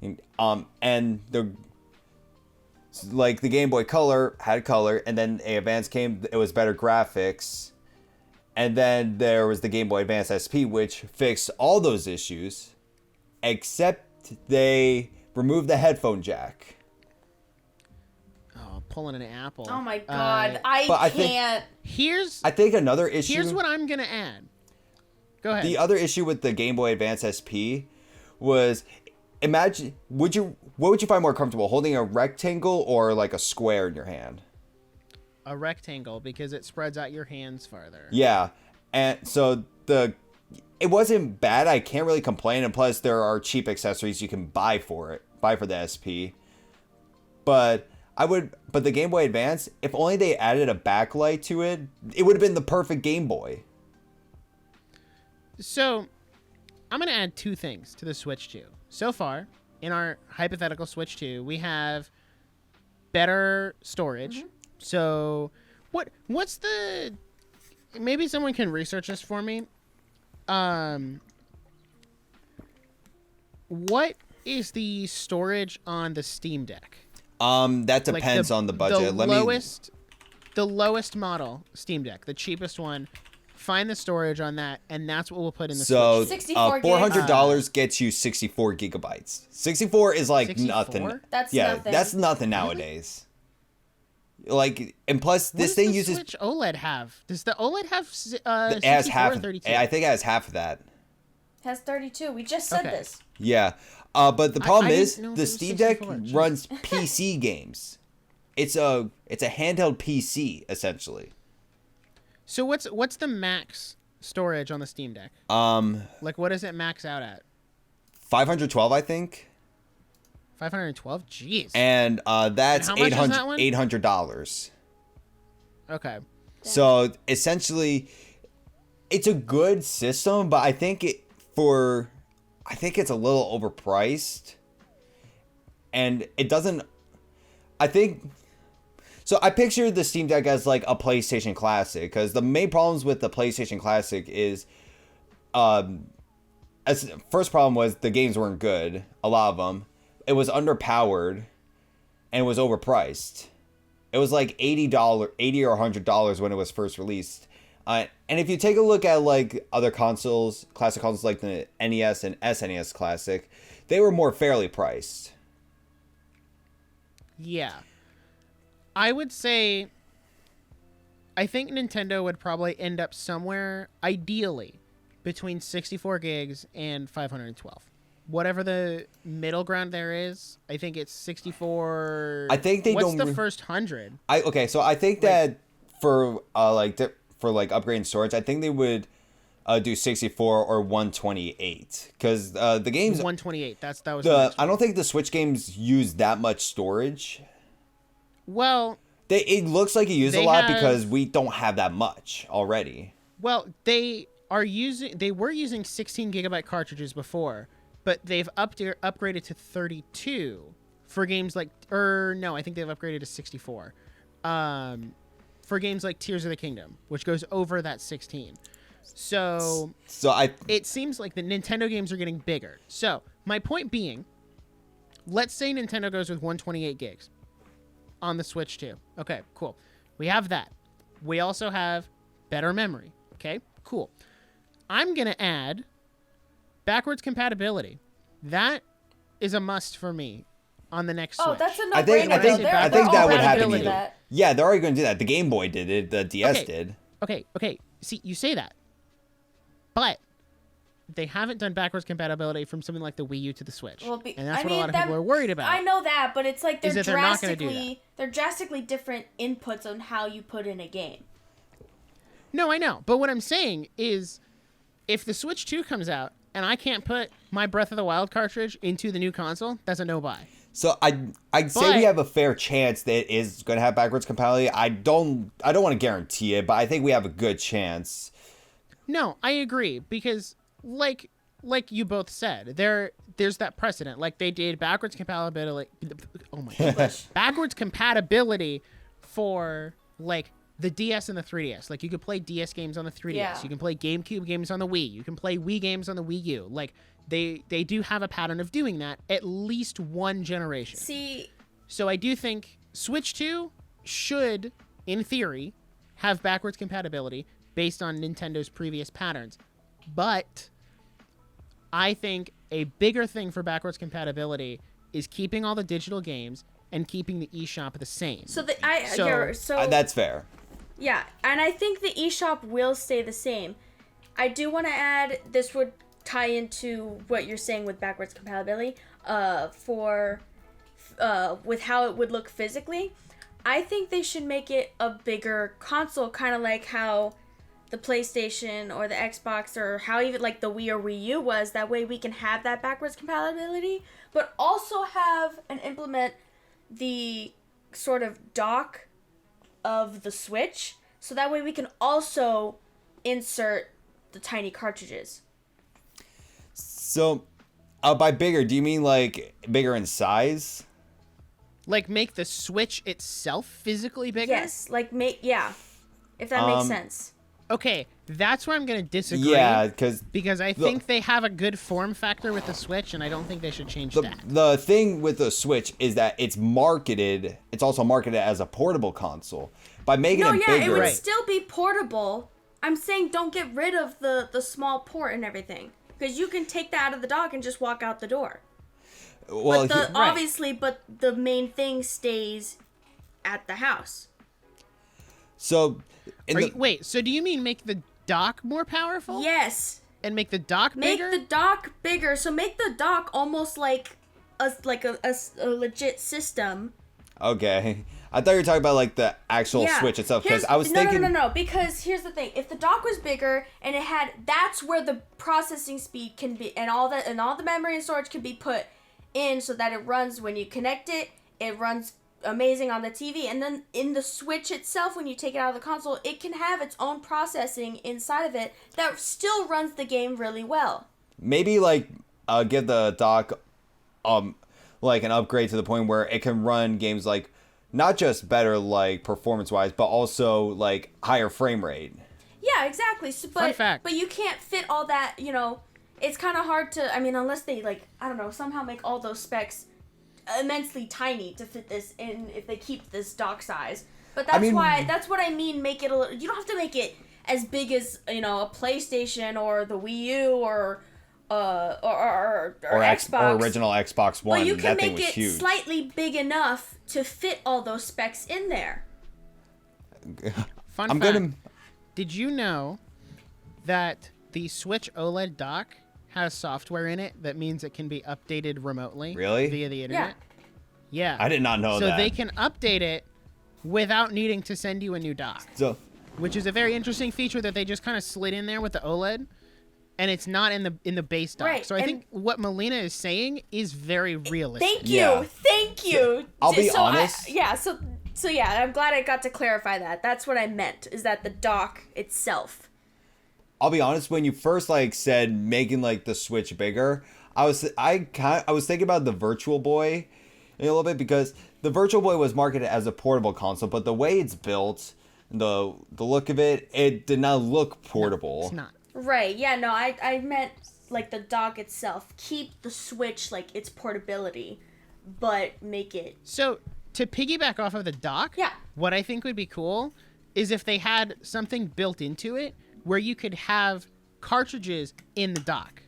And the Game Boy Color had color, and then a Advance came, it was better graphics. And then there was the Game Boy Advance SP, which fixed all those issues, except they removed the headphone jack. Pulling an apple. Oh my god, but I can't. I think another issue. Here's what I'm gonna add. Go ahead. The other issue with the Game Boy Advance SP was, imagine, what would you find more comfortable, holding a rectangle or like a square in your hand? A rectangle, because it spreads out your hands farther. Yeah, and so it wasn't bad. I can't really complain, and plus there are cheap accessories you can buy for the SP. But the Game Boy Advance, if only they added a backlight to it, it would have been the perfect Game Boy. So, I'm going to add two things to the Switch 2. So far, in our hypothetical Switch 2, we have better storage. Mm-hmm. So, what's the... Maybe someone can research this for me. What is the storage on the Steam Deck? That depends on the budget. The lowest model Steam Deck, the cheapest one. Find the storage on that, and that's what we'll put in the Switch. 64 $400 gets you 64 gigabytes. 64 is like 64? nothing. That's nothing. That's nothing nowadays. Like, and plus this thing uses. Switch OLED have? Does the OLED have it has 64 half. or 32? I think it has half of that. Has 32. We just said this. Yeah. But the problem is didn't know if the it was Steam Deck 64. Jeez. runs PC games. It's a handheld PC essentially. So what's the max storage on the Steam Deck? Like, what does it max out at? 512, I think. $512. Jeez. And that's And how much is that one? $800. Okay. So essentially, it's a good system, but I think it's a little overpriced, and it doesn't. I think. So I picture the Steam Deck as like a PlayStation Classic, because the main problems with the PlayStation Classic is, as first problem was the games weren't good. A lot of them, it was underpowered, and it was overpriced. It was like $80 or $100 when it was first released. And if you take a look at like other consoles, classic consoles like the NES and SNES Classic, they were more fairly priced. Yeah. I would say I think Nintendo would probably end up somewhere, ideally, between 64 gigs and 512. Whatever the middle ground there is, I think it's 64. I think they What's don't. the first 100? So I think that for upgrading storage, I think they would do 64 or 128, because the games 128. That was the I don't think the Switch games use that much storage. Well, it looks like it uses a lot because we don't have that much already. Well, they were using 16 gigabyte cartridges before, but they've upgraded to 32 for games like, I think they've upgraded to 64. For games like Tears of the Kingdom, which goes over that 16. So it seems like the Nintendo games are getting bigger. So my point being, let's say Nintendo goes with 128 gigs on the Switch too. Okay, cool. We have that. We also have better memory. Okay, cool. I'm going to add backwards compatibility. That is a must for me on the next Switch. Oh, that's a I think no-brainer. I think that would happen do either. that. Yeah, they're already going to do that. The Game Boy did it. The DS did. Okay. See, you say that, but they haven't done backwards compatibility from something like the Wii U to the Switch, and that's what a lot of people are worried about. I know that, but it's like they're drastically different inputs on how you put in a game. No, I know, but what I'm saying is, if the Switch 2 comes out and I can't put my Breath of the Wild cartridge into the new console, that's a no-buy. So I'd say we have a fair chance that it is going to have backwards compatibility. I don't want to guarantee it, but I think we have a good chance. No, I agree, because like you both said, there's that precedent. Like they did backwards compatibility. Oh my gosh, backwards compatibility for like the DS and the 3DS. Like you could play DS games on the 3DS. Yeah. You can play GameCube games on the Wii. You can play Wii games on the Wii U. Like they do have a pattern of doing that at least one generation. See, so I do think Switch 2 should, in theory, have backwards compatibility based on Nintendo's previous patterns. But I think a bigger thing for backwards compatibility is keeping all the digital games and keeping the eShop the same. so That's fair. Yeah, and I think the eShop will stay the same. I do want to add, this would tie into what you're saying with backwards compatibility, with how it would look physically. I think they should make it a bigger console, kind of like how the PlayStation or the Xbox, or how even like the Wii or Wii U was. That way we can have that backwards compatibility, but also have and implement the sort of dock of the Switch, so that way we can also insert the tiny cartridges. So, by bigger, do you mean like bigger in size? Like make the Switch itself physically bigger? Yes, like if that makes sense. Okay, that's where I'm going to disagree. Yeah, because I think they have a good form factor with the Switch, and I don't think they should change that. The thing with the Switch is that it's also marketed as a portable console. By making it bigger... it would still be portable. I'm saying don't get rid of the small port and everything, because you can take that out of the dock and just walk out the door. Well, but the main thing stays at the house. So... so do you mean make the dock more powerful? Yes. And make the dock bigger? Make the dock bigger. So make the dock almost like a legit system. Okay. I thought you were talking about like the actual Switch itself, because I was thinking... No. Because here's the thing: if the dock was bigger and that's where the processing speed can be, and all the memory and storage can be put, in so that it runs when you connect it. It runs amazing on the TV, and then in the Switch itself, when you take it out of the console, it can have its own processing inside of it that still runs the game really well. Maybe like give the dock like an upgrade to the point where it can run games like not just better like performance wise, but also like higher frame rate. Yeah, exactly. So, Fun fact. But you can't fit all that, you know, it's kind of hard to, I mean, unless they, like, I don't know, somehow make all those specs immensely tiny to fit this in if they keep this dock size. But that's that's what I mean, make it a little, you don't have to make it as big as, you know, a PlayStation or the Wii U or Xbox. Or original Xbox One. But you can that thing make was it huge. slightly big enough to fit all those specs in there. Fun fact. Did you know that the Switch OLED dock has software in it that means it can be updated remotely? Really? Via the internet? Yeah. I did not know that. So they can update it without needing to send you a new dock. So, which is a very interesting feature that they just kind of slid in there with the OLED, and it's not in the base dock. Right, So I think what Melina is saying is very realistic. Thank you. Yeah. Thank you. I'll be honest. So yeah, I'm glad I got to clarify that. That's what I meant, is that the dock itself. I'll be honest, when you first like said making like the Switch bigger, I was thinking about the Virtual Boy a little bit, because the Virtual Boy was marketed as a portable console, but the way it's built, the look of it, it did not look portable. No, it's not. Right, yeah, no, I meant like the dock itself. Keep the Switch like its portability, but make it... So, to piggyback off of the dock, Yeah. what I think would be cool is if they had something built into it where you could have cartridges in the dock.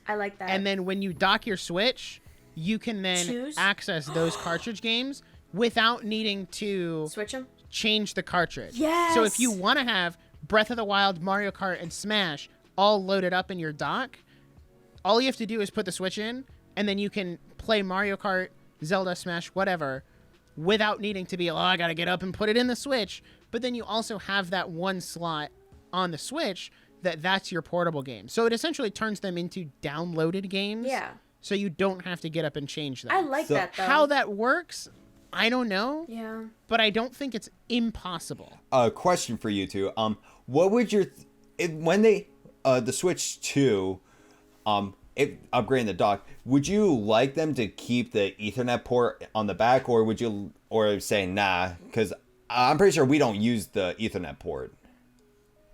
I like that. And then when you dock your Switch, you can then Choose? access those cartridge games without needing to Switch them? change the cartridge. Yes! So if you want to have Breath of the Wild, Mario Kart, and Smash all loaded up in your dock, all you have to do is put the Switch in, and then you can play Mario Kart, Zelda, Smash, whatever, without needing to be, I got to get up and put it in the Switch. But then you also have that one slot on the Switch that's your portable game. So it essentially turns them into downloaded games. Yeah. So you don't have to get up and change them. I like that, though. How that works, I don't know. Yeah. But I don't think it's impossible. A question for you two. What would your when they the Switch 2 upgrading the dock, would you like them to keep the Ethernet port on the back, or would you say nah? Because I'm pretty sure we don't use the Ethernet port.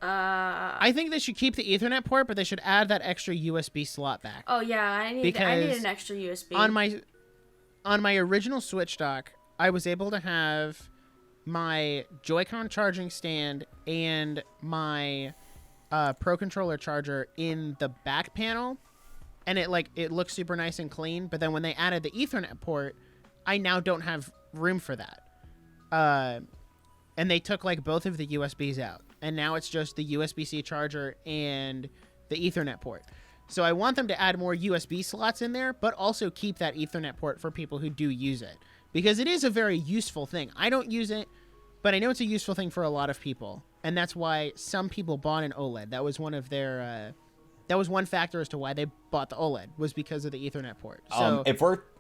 I think they should keep the Ethernet port, but they should add that extra USB slot back. Oh yeah, I need an extra USB. On my original Switch dock, I was able to have my Joy-Con charging stand and my Pro Controller charger in the back panel, and it looks super nice and clean. But then when they added the Ethernet port, I now don't have room for that. And they took both of the USBs out, and now it's just the USB-C charger and the Ethernet port. So I want them to add more USB slots in there, but also keep that Ethernet port for people who do use it, because it is a very useful thing. I don't use it, but I know it's a useful thing for a lot of people, and that's why some people bought an OLED. That was one of their that was one factor as to why they bought the OLED, was because of the Ethernet port. So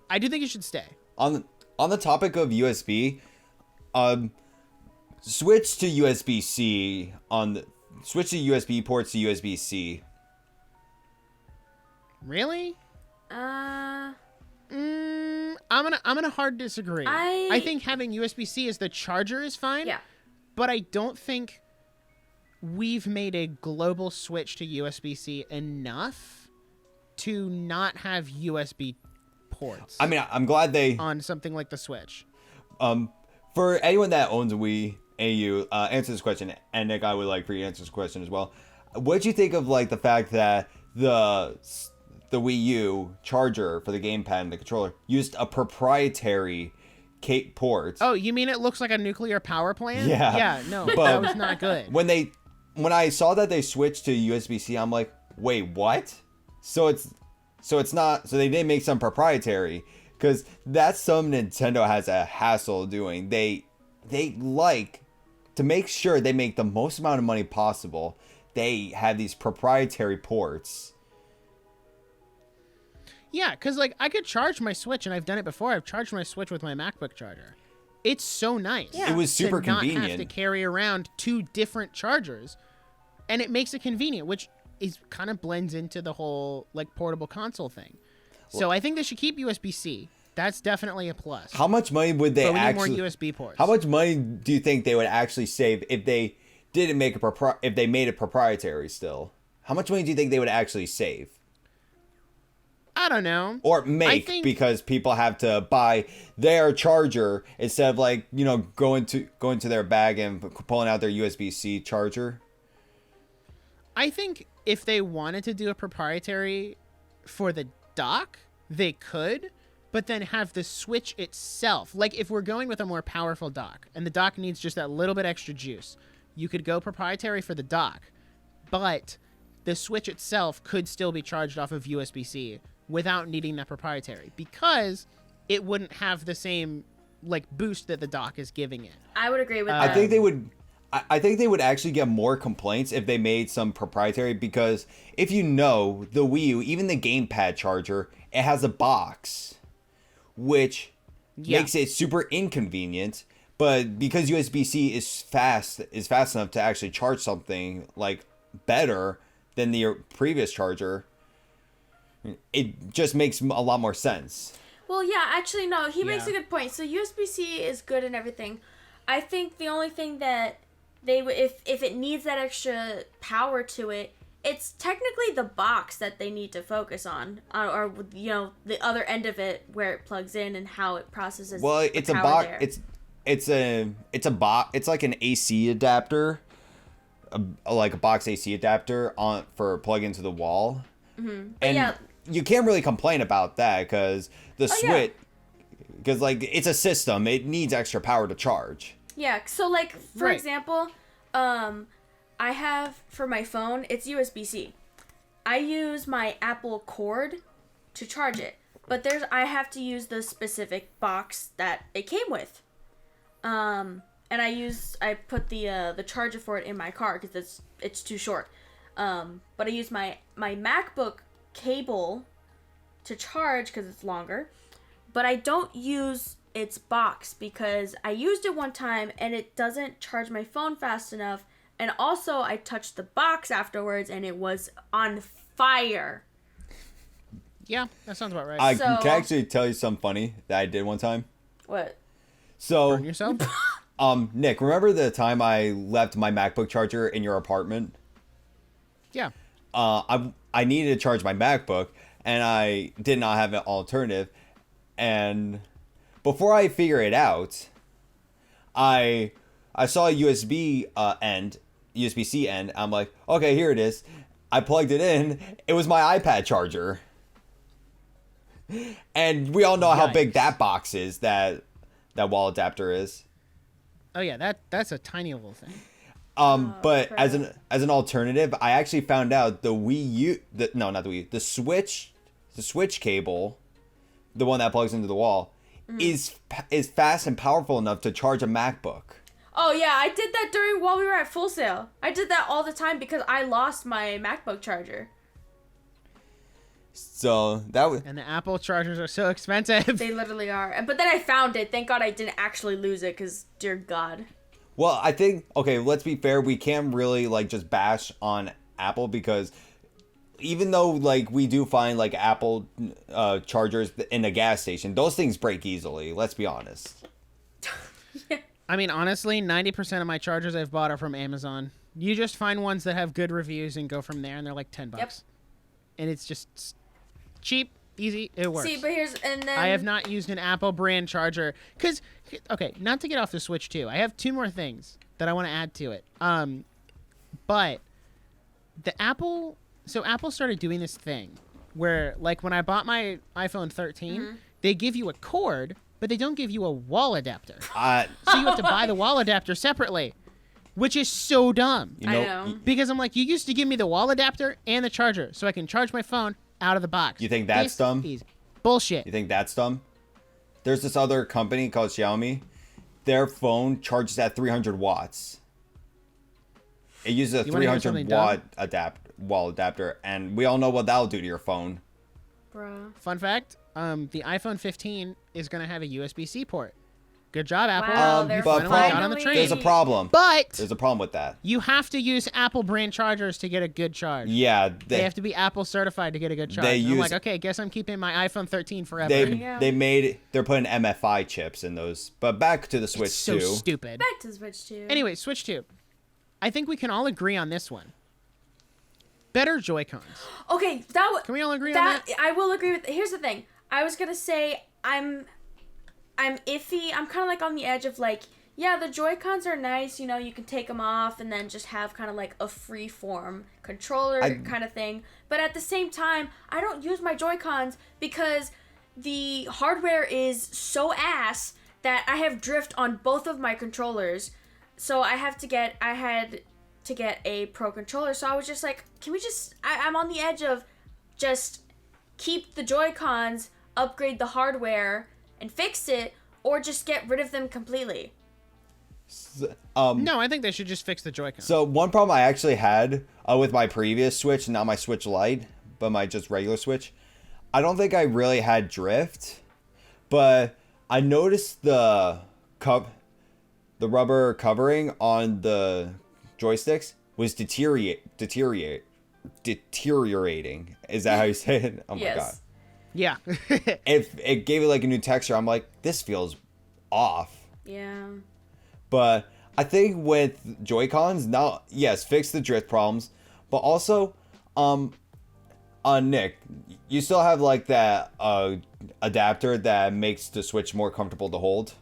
I do think it should stay. On the topic of USB, switch to USB-C switch the USB ports to USB-C. Really? I'm gonna hard disagree. I think having USB-C as the charger is fine. Yeah. But I don't think we've made a global switch to USB-C enough to not have USB ports. I mean, I'm glad they on something like the Switch. For anyone that owns a Wii, AU, answer this question, and Nick, I would like for you to answer this question as well. What do you think of the fact that the Wii U charger for the gamepad and the controller used a proprietary port? Oh, you mean it looks like a nuclear power plant? Yeah. Yeah, no, But that was not good. When I saw that they switched to USB-C, I'm like, wait, what? So they didn't make some proprietary, because that's something Nintendo has a hassle doing. They like to make sure they make the most amount of money possible. They have these proprietary ports. Yeah, because like I could charge my Switch, and I've done it before. I've charged my Switch with my MacBook charger. It's so nice. Yeah. It was super to not convenient. have to carry around 2 different chargers, and it makes it convenient, which is kind of blends into the whole like portable console thing. So I think they should keep USB-C. That's definitely a plus. How much money would they But we actually? need more USB ports. How much money do you think they would actually save if they didn't make if they made it proprietary still? How much money do you think they would actually save? I don't know. Or make, because people have to buy their charger instead of like, you know, going to their bag and pulling out their USB-C charger. I think if they wanted to do a proprietary for the dock, they could, but then have the Switch itself. Like if we're going with a more powerful dock and the dock needs just that little bit extra juice, you could go proprietary for the dock, but the Switch itself could still be charged off of USB-C without needing that proprietary, because it wouldn't have the same like boost that the dock is giving it. I would agree with that. I think they would. I think they would actually get more complaints if they made some proprietary, because if you know the Wii U, even the gamepad charger, it has a box, which makes it super inconvenient. But because USB-C is fast enough to actually charge something like better than the previous charger, it just makes a lot more sense. Well, yeah, actually, no, he makes a good point. So USB-C is good and everything. I think the only thing that if it needs that extra power to it, it's technically the box that they need to focus on, or you know, the other end of it where it plugs in and how it processes. Well, it's a box. It's a box. It's like an AC adapter, like a box AC adapter for plug into the wall. Mm-hmm. And you can't really complain about that because the Switch, because like it's a system, it needs extra power to charge. Yeah, so like for example, I have for my phone, it's USB-C. I use my Apple cord to charge it, but I have to use the specific box that it came with. And I put the charger for it in my car because it's too short. But I use my MacBook cable to charge because it's longer, but I don't use its box because I used it one time and it doesn't charge my phone fast enough, and also I touched the box afterwards and it was on fire. Yeah, that sounds about right. I can actually tell you something funny that I did one time. What? So Burn yourself? Nick, remember the time I left my MacBook charger in your apartment? Yeah. I needed to charge my MacBook, and I did not have an alternative. And before I figure it out, I saw a USB-C end. I'm like, okay, here it is. I plugged it in. It was my iPad charger. And we all know how big that box is, that wall adapter is. Oh yeah, that's a tiny little thing. But as an alternative, I actually found out the Switch cable, the one that plugs into the wall, is fast and powerful enough to charge a MacBook. Oh yeah, I did that while we were at Full Sail. I did that all the time because I lost my MacBook charger. So that was. And the Apple chargers are so expensive. They literally are. But then I found it. Thank God I didn't actually lose it, because dear God. Well, I think, okay, let's be fair. We can't really like just bash on Apple, because even though like we do find like Apple chargers in a gas station, those things break easily. Let's be honest. Yeah. I mean, honestly, 90% of my chargers I've bought are from Amazon. You just find ones that have good reviews and go from there, and they're like $10. Yep. And it's just cheap, easy, it works. See, but I have not used an Apple brand charger because, okay, not to get off the Switch too. I have 2 more things that I want to add to it. But Apple started doing this thing where, like, when I bought my iPhone 13, they give you a cord, but they don't give you a wall adapter. So you have to buy the wall adapter separately, which is so dumb. You know, I know. Because I'm like, you used to give me the wall adapter and the charger so I can charge my phone out of the box. You think that's dumb? Bullshit. You think that's dumb? There's this other company called Xiaomi. Their phone charges at 300 watts. It uses a 300 watt wall adapter, and we all know what that'll do to your phone. Bruh. Fun fact, the iPhone 15 is going to have a USB-C port. Good job, Apple. Wow, they're but finally got on the finally- train. There's a problem. But There's a problem with that. you have to use Apple brand chargers to get a good charge. Yeah, They have to be Apple certified to get a good charge. They And I'm use- like, okay, guess I'm keeping my iPhone 13 forever. Yeah. they're putting MFI chips in those. But back to the Switch It's so 2. stupid. Back to Switch 2. Anyway, Switch 2. I think we can all agree on this one. Better Joy-Cons. Okay, Can we all agree on that? I will agree with. Here's the thing. I was gonna say I'm iffy. I'm kind of like on the edge of like, yeah, the Joy-Cons are nice. You know, you can take them off and then just have kind of like a free form controller kind of thing. But at the same time, I don't use my Joy-Cons because the hardware is so ass that I have drift on both of my controllers. So I had to get a pro controller. So I was just like, can we just, I'm on the edge of just keep the Joy-Cons, upgrade the hardware, and fix it, or just get rid of them completely. No, I think they should just fix the Joy-Cons. So one problem I actually had with my previous Switch, not my Switch Lite, but my just regular Switch, I don't think I really had drift, but I noticed the rubber covering on the joysticks was deteriorating. Is that how you say it? Oh my Yes. god. Yeah. It gave it like a new texture. I'm like, this feels off. Yeah. But I think with Joy-Cons, now, yes, fix the drift problems, but also, Nick, you still have like that adapter that makes the Switch more comfortable to hold.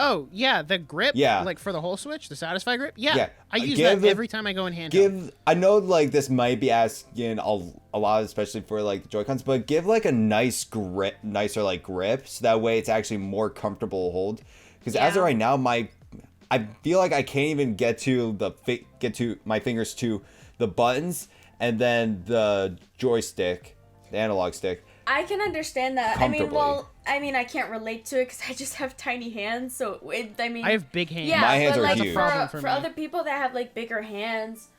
Oh, yeah, the grip? Yeah. Like for the whole Switch, the Satisfy grip? Yeah. Yeah. I use Give that it- every time I go in handheld. I know like this might be asking a lot, especially for like the Joy-Cons, but give like a nicer like grip, so that way it's actually more comfortable to hold. Because as of Yeah. right now, I feel like I can't even get to my fingers to the buttons and then the joystick, the analog stick. I can understand that. Comfortably. I can't relate to it because I just have tiny hands. So, I have big hands. yeah, My hands but are like huge. Problem for for me. other people that have like bigger hands,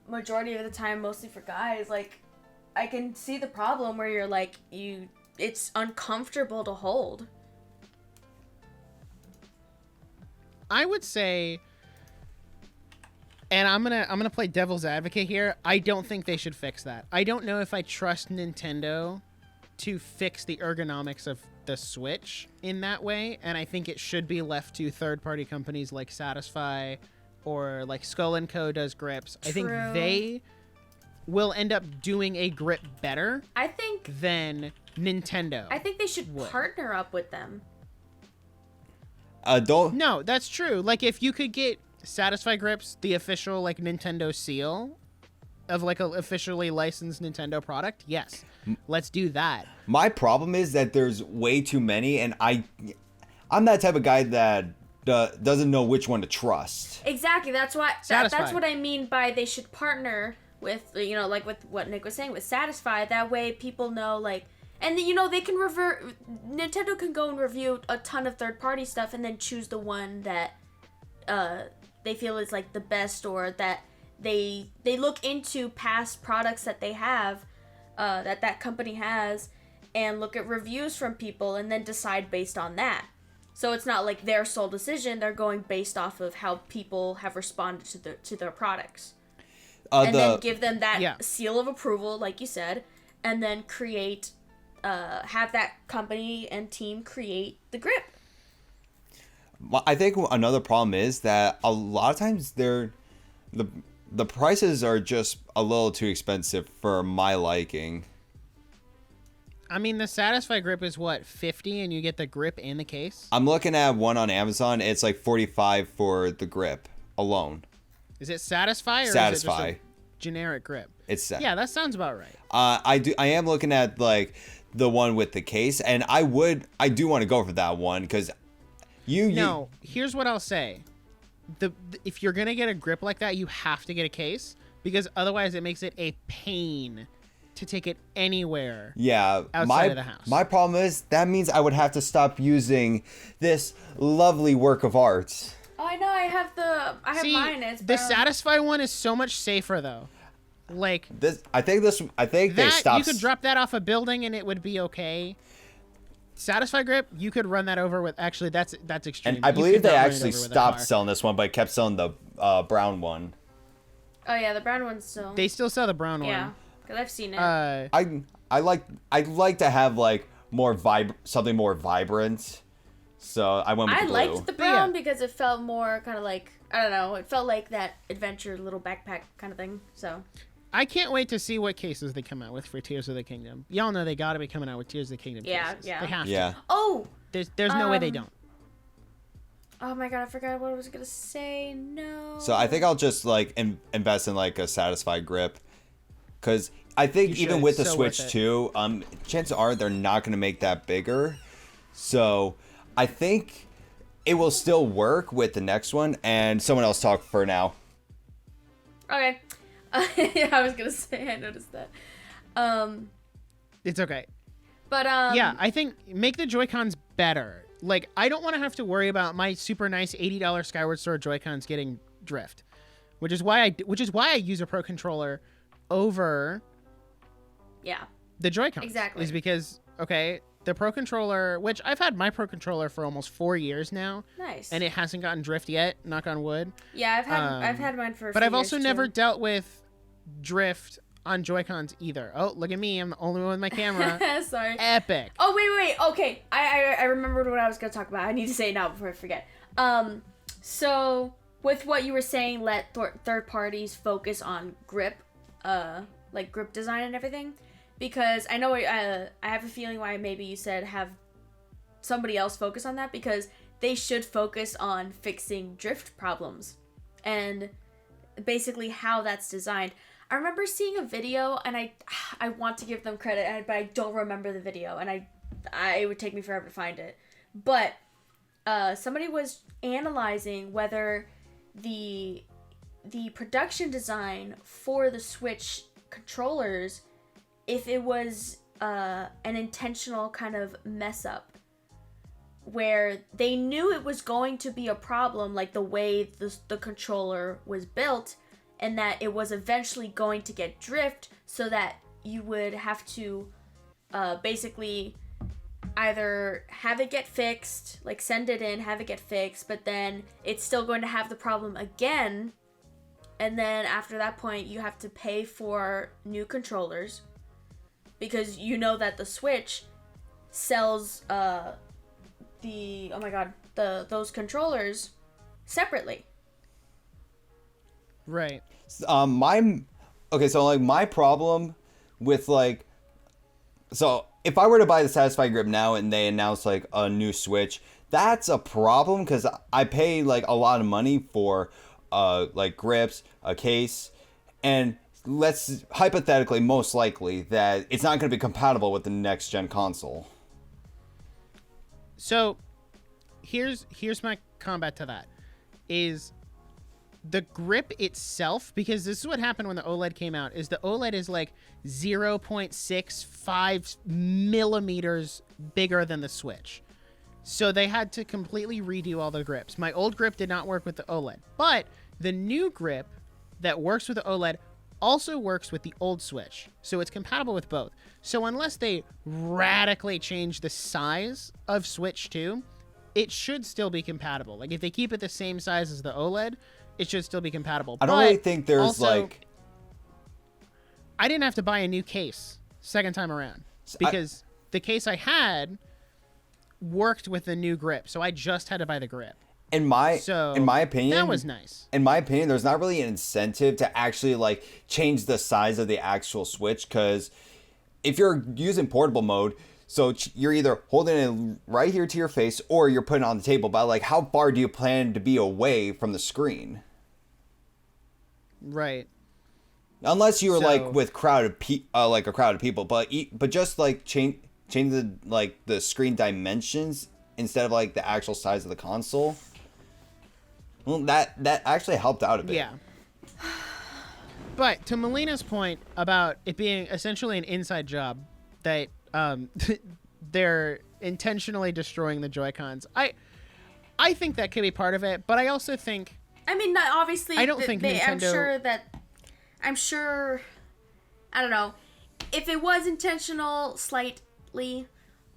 majority of the time, mostly for guys, like I can see the problem where you're like it's uncomfortable to hold. I would say, and I'm gonna play devil's advocate here. I don't think they should fix that. I don't know if I trust Nintendo to fix the ergonomics of the Switch in that way, and I think it should be left to third-party companies like Satisfy or like Skull & Co. does grips. I think True. they will end up doing a grip better I think than Nintendo. they should Would. partner up with them. Don't. No, that's true. Like if you could get Satisfy grips, the official like Nintendo seal of like an officially licensed Nintendo product, yes, let's do that. My problem is that there's way too many, and I'm that type of guy that doesn't know which one to trust. Exactly. That's why. That's Satisfy. what I mean by they should partner with, like with what Nick was saying with Satisfy. That way, people know like, and they can revert. Nintendo can go and review a ton of third-party stuff and then choose the one that they feel is like the best, or that they look into past products that they have, that company has, and look at reviews from people and then decide based on that. So it's not like their sole decision. They're going based off of how people have responded to their products. And then give them that seal of approval, like you said, and then have that company and team create the grip. I think another problem is that a lot of times the prices are just a little too expensive for my liking. I mean, the Satisfy grip is what, $50, and you get the grip and the case? I'm looking at one on Amazon. It's like $45 for the grip alone. Is it Satisfy or Satisfy. is it just a generic grip? It's set. Yeah, that sounds about right. I am looking at like the one with the case, and I do want to go for that one because No, here's what I'll say. If you're going to get a grip like that, you have to get a case, because otherwise it makes it a pain to take it anywhere. Yeah, outside of the house. My problem is that means I would have to stop using this lovely work of art. Oh, I know. I have See, mine. It's the brown. Satisfy one is so much safer though. Like I think they that, stopped. you could drop that off a building and it would be okay. Satisfy grip, you could run that over with. Actually, that's extreme. And I You believe could they not run it actually over with a stopped car. selling this one, but kept selling the brown one. Oh yeah, the brown one's still. They still sell the brown yeah, one. because I've seen it. I'd like to have like more something more vibrant. So I went with I the blue. liked the brown Yeah. because it felt more kind of like, I don't know, it felt like that adventure little backpack kind of thing. So I can't wait to see what cases they come out with for Tears of the Kingdom. Y'all know they got to be coming out with Tears of the Kingdom Yeah, cases. yeah. They have Yeah. to. oh There's no way they don't. oh my god, I forgot what I was gonna say. No. So I think I'll just like invest in like a satisfied grip, because I think You even should. with the So Switch worth it. 2, chances are they're not going to make that bigger. So I think it will still work with the next one. And someone else talk for now. Okay. I was gonna say, I noticed that. It's okay. But Yeah, I think make the Joy-Cons better. Like, I don't want to have to worry about my super nice $80 Skyward Sword Joy-Cons getting drift, which is why I use a Pro Controller over yeah. the Joy-Cons. Exactly. Is because, okay, the Pro Controller, which I've had my Pro Controller for almost 4 years now, Nice. and it hasn't gotten drift yet, knock on wood. Yeah, I've had mine for a But few I've also years, never too. dealt with drift on Joy-Cons either. Oh, look at me. I'm the only one with my camera. Sorry. Epic. Oh wait. Okay, I remembered what I was gonna talk about. I need to say it now before I forget. So with what you were saying, let third parties focus on grip, like grip design and everything, because I know I have a feeling why maybe you said have somebody else focus on that, because they should focus on fixing drift problems and basically how that's designed. I remember seeing a video, and I want to give them credit, but I don't remember the video, and it would take me forever to find it. But somebody was analyzing whether the production design for the Switch controllers, if it was an intentional kind of mess up, where they knew it was going to be a problem, like the way the controller was built, and that it was eventually going to get drift, so that you would have to basically either have it get fixed, like send it in, have it get fixed, but then it's still going to have the problem again, and then after that point you have to pay for new controllers, because you know that the Switch sells those controllers separately. Right. So like my problem with like, so if I were to buy the Satisfy Grip now and they announce like a new Switch, that's a problem, because I pay like a lot of money for like grips, a case, and let's hypothetically, most likely that it's not going to be compatible with the next gen console. So here's my combat to that is the grip itself, because this is what happened when the OLED came out, is the OLED is like 0.65 millimeters bigger than the Switch. So they had to completely redo all the grips. My old grip did not work with the OLED, but the new grip that works with the OLED also works with the old Switch. So it's compatible with both. So unless they radically change the size of Switch 2, it should still be compatible. Like if they keep it the same size as the OLED, it should still be compatible. I don't really think there's also, like... I didn't have to buy a new case second time around, because the case I had worked with the new grip. So I just had to buy the grip. In my opinion, that was nice. In my opinion, there's not really an incentive to actually like change the size of the actual Switch, because if you're using portable mode, so you're either holding it right here to your face or you're putting it on the table. But like, how far do you plan to be away from the screen? Right. Unless you were So- like with a crowd of people, but just like change the screen dimensions instead of like the actual size of the console. Well, that actually helped out a bit. Yeah. But to Melina's point about it being essentially an inside job, that they're intentionally destroying the Joy-Cons. I think that could be part of it, but I also think I mean, not obviously. I don't think Nintendo- I'm sure I don't know. If it was intentional, slightly,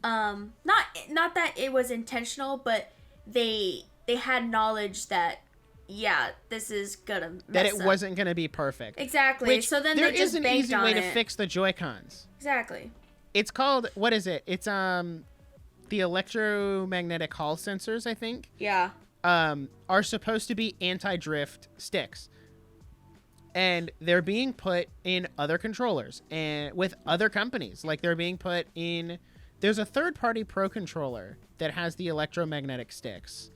not that it was intentional, but they had knowledge that, yeah, this is gonna mess that it up. wasn't going to be perfect. Exactly. Which So then there they just is an banked easy on way it. to fix the Joy-Cons. Exactly. It's called, what is it? It's the electromagnetic Hall sensors, I think. Yeah. Are supposed to be anti-drift sticks. And they're being put in other controllers and with other companies. Like they're being put in, there's a third-party Pro controller that has the electromagnetic sticks.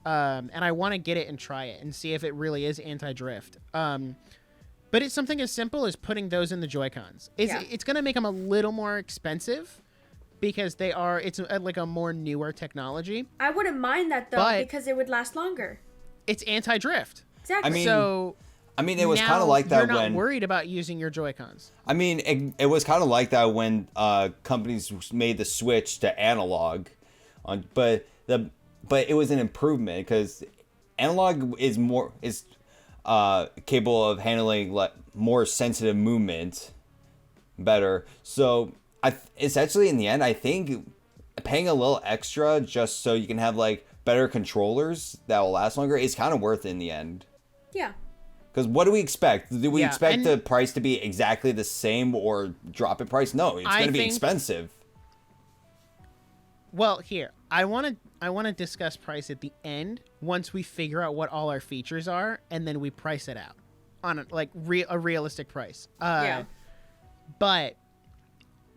And I want to get it and try it and see if it really is anti-drift. But it's something as simple as putting those in the Joy-Cons. It's going to make them a little more expensive because it's like a more newer technology. I wouldn't mind that, though, because it would last longer. It's anti-drift. Exactly. I mean, it was kind of like that you're not when worried about using your Joy-Cons. I mean, it was kind of like that when companies made the switch to analog, but it was an improvement because analog is capable of handling more sensitive movement better. So essentially in the end, I think paying a little extra just so you can have like better controllers that will last longer is kind of worth it in the end. Yeah. Because what do we expect? Do we expect the price to be exactly the same or drop in price? No, it's going to be expensive. Well, here, I want to discuss price at the end once we figure out what all our features are, and then we price it out on a realistic price. Yeah. But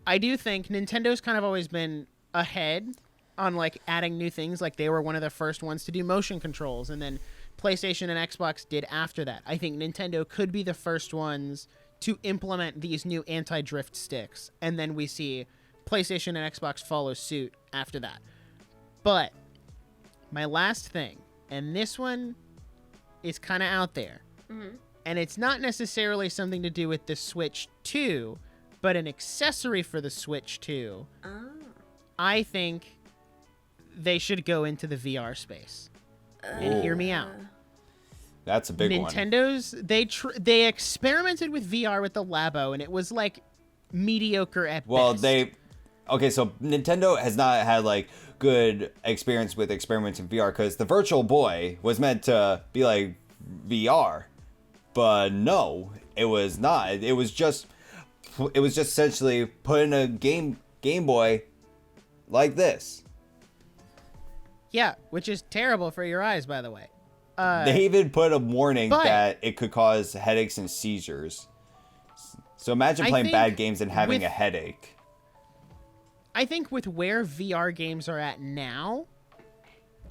I do think Nintendo's kind of always been ahead on like adding new things. Like they were one of the first ones to do motion controls, and then PlayStation and Xbox did after that. I think Nintendo could be the first ones to implement these new anti-drift sticks, and then we see PlayStation and Xbox follow suit after that. But my last thing, and this one is kind of out there, and it's not necessarily something to do with the Switch 2, but an accessory for the Switch 2. I think they should go into the VR space. And hear me out. That's a big one. Nintendo's, they experimented with VR with the Labo, and it was like mediocre at best. So Nintendo has not had like good experience with experiments in VR because the Virtual Boy was meant to be like VR, but no, it was not. It was just essentially putting a Game Boy like this. Yeah, which is terrible for your eyes, by the way. They even put a warning that it could cause headaches and seizures. So imagine playing bad games and having a headache. I think with where VR games are at now,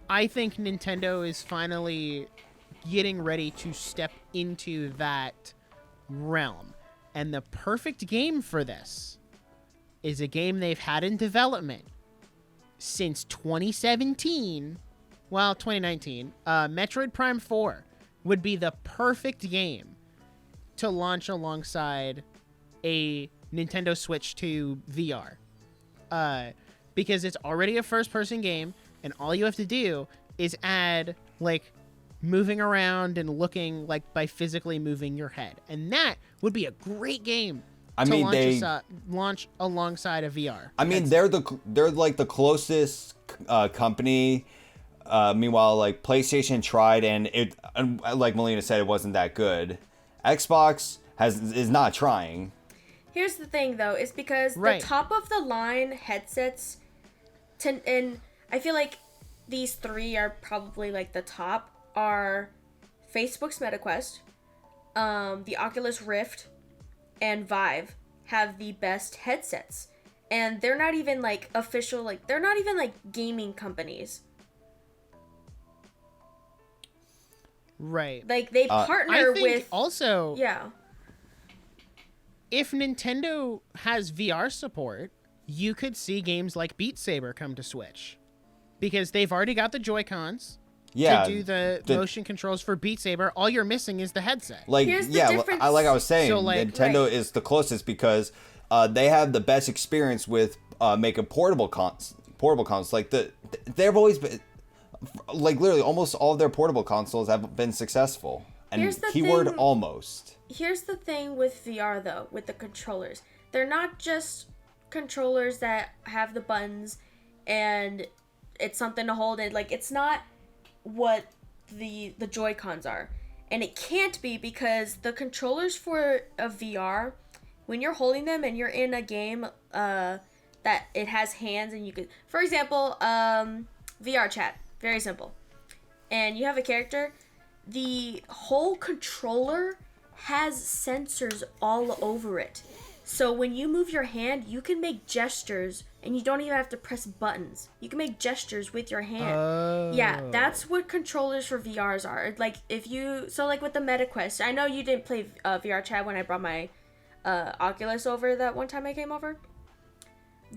I think Nintendo is finally getting ready to step into that realm. And the perfect game for this is a game they've had in development since 2017. Well, 2019. Metroid Prime 4 would be the perfect game to launch alongside a Nintendo Switch 2 VR. Because it's already a first-person game, and all you have to do is add, like, moving around and looking, like, by physically moving your head. And that would be a great game launch alongside a VR. I mean, they're like the closest company. Meanwhile, like PlayStation tried, and like Melina said, it wasn't that good. Xbox is not trying. Here's the thing, though, is because the top of the line headsets, and I feel like these three are probably like the top, are Facebook's MetaQuest, the Oculus Rift, and Vive have the best headsets. And they're not even like official, like they're not even like gaming companies. Right. Like they partner with also. Yeah. If Nintendo has VR support, you could see games like Beat Saber come to Switch. Because they've already got the Joy-Cons to do the motion controls for Beat Saber. All you're missing is the headset. Like, like I was saying, Nintendo is the closest because they have the best experience with making portable consoles. Like, they've always been, like, literally almost all of their portable consoles have been successful. And Here's the keyword thing- almost. Here's the thing with VR though, with the controllers. They're not just controllers that have the buttons and it's something to hold it. Like, it's not what the Joy-Cons are. And it can't be, because the controllers for a VR, when you're holding them and you're in a game that it has hands and you could, for example, VR chat, very simple. And you have a character, the whole controller has sensors all over it. So when you move your hand, you can make gestures and you don't even have to press buttons. You can make gestures with your hand. Oh. Yeah, that's what controllers for VRs are. Like, if you, so like with the MetaQuest, I know you didn't play VR chat when I brought my Oculus over that one time I came over.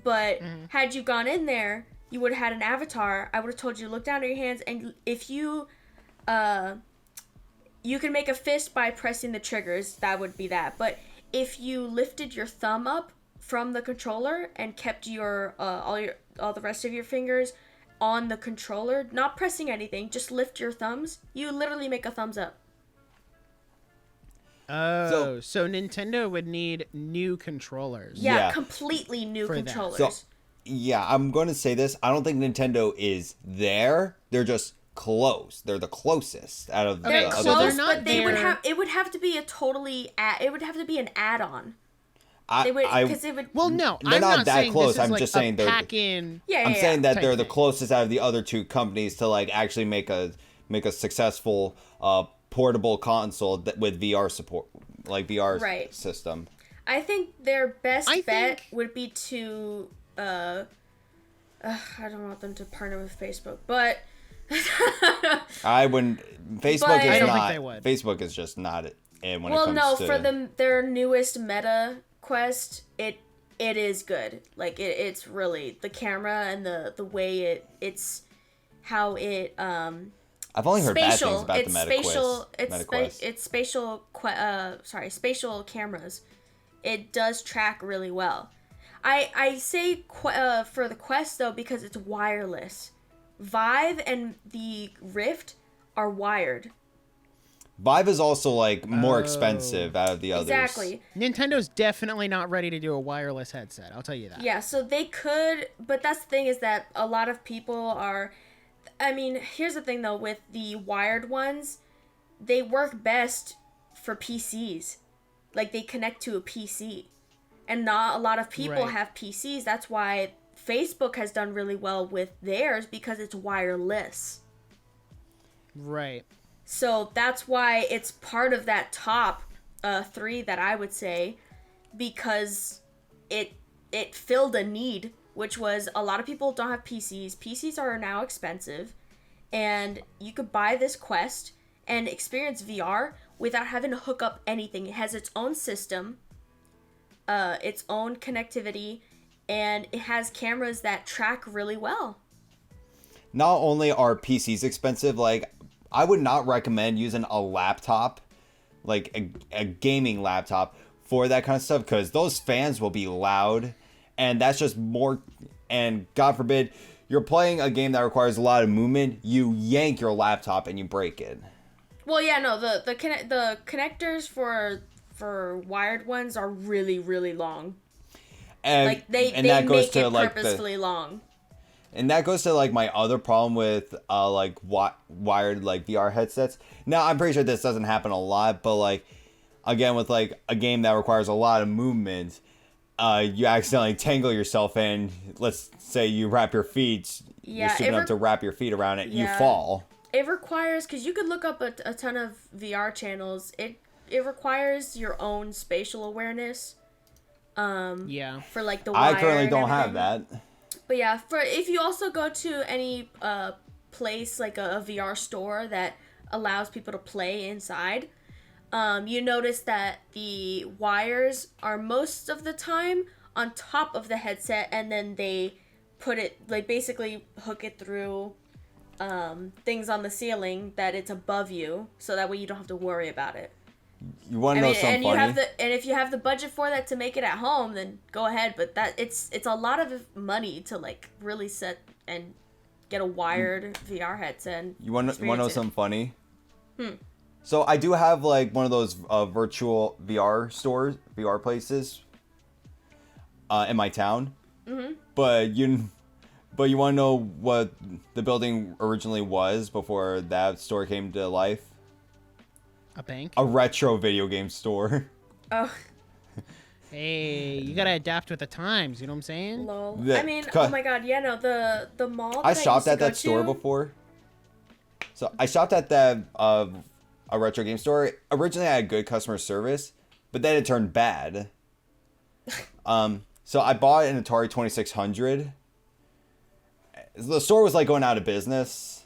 But had you gone in there, you would have had an avatar. I would have told you to look down at your hands, and if you you can make a fist by pressing the triggers. That would be that. But if you lifted your thumb up from the controller and kept your all the rest of your fingers on the controller, not pressing anything, just lift your thumbs, you literally make a thumbs up. Oh, so Nintendo would need new controllers. Yeah, Yeah. completely new For that. controllers. So, yeah, I'm going to say this. I don't think Nintendo is there. They're just close. They're the closest out of They're the close, so other. they're not but they would there- have. It would have to be it would have to be an add-on. They would, because it would. Well, no, They're I'm not that saying close, This is I'm like just saying a they're- pack-in. Yeah, I'm saying that type they're the thing. closest out of the other two companies to like actually make a successful portable console with VR support, like VR Right. system. I think their best I bet think- would be to. I don't want them to partner with Facebook, but. I wouldn't. Facebook But- is I don't think not. they would. Facebook is just not it. And when it Well, comes no, to for their newest Meta Quest, it is good. Like it's really the camera and the way it's how it I've only heard bad things spatial. about It's the spatial. MetaQuest. It's spatial cameras. It does track really well. I say for the Quest though, because it's wireless. Vive and the Rift are wired. Vive is also like more Oh. expensive out of the others. Exactly. Nintendo's definitely not ready to do a wireless headset. I'll tell you that. Yeah, so they could, but that's the thing, is that a lot of people are, I mean, here's the thing though, with the wired ones, they work best for PCs. Like, they connect to a PC. And not a lot of people Right. have PCs. That's why Facebook has done really well with theirs, because it's wireless. Right. So that's why it's part of that top 3 that I would say, because it filled a need, which was a lot of people don't have PCs. PCs are now expensive, and you could buy this Quest and experience VR without having to hook up anything. It has its own system, its own connectivity, and it has cameras that track really well. Not only are PCs expensive, like I would not recommend using a laptop, like a gaming laptop for that kind of stuff, because those fans will be loud, and that's just more. And God forbid, you're playing a game that requires a lot of movement, you yank your laptop and you break it. Well, yeah, no, the connectors for wired ones are really, really long. And, Like they that goes make to it like purposefully long. And that goes to like my other problem with like wired like VR headsets. Now I'm pretty sure this doesn't happen a lot, but like again with like a game that requires a lot of movement, you accidentally tangle yourself in. Let's say you wrap your feet. Yeah, you're stupid enough to wrap your feet around it. You Yeah. fall. It requires, because you could look up a ton of VR channels. It requires your own spatial awareness. Yeah. For like the wire I currently and don't have everything. that. But yeah, for if you also go to any place like a VR store that allows people to play inside, you notice that the wires are most of the time on top of the headset, and then they put it, like, basically hook it through things on the ceiling that it's above you, so that way you don't have to worry about it. You want to know something and funny? you have and if you have the budget for that to make it at home, then go ahead. But that it's a lot of money to like really set and get a wired VR headset. And You want to know experience it. something funny? So I do have like one of those virtual VR places in my town. Mm-hmm. But you want to know what the building originally was before that store came to life? A bank? A retro video game store. Oh, Hey, you gotta adapt with the times. You know what I'm saying? lol. The- I mean, oh my god, yeah, no, the mall. That I shopped used to at go that store to- before. So I shopped at that a retro game store. Originally, I had good customer service, but then it turned bad. So I bought an Atari 2600. The store was like going out of business.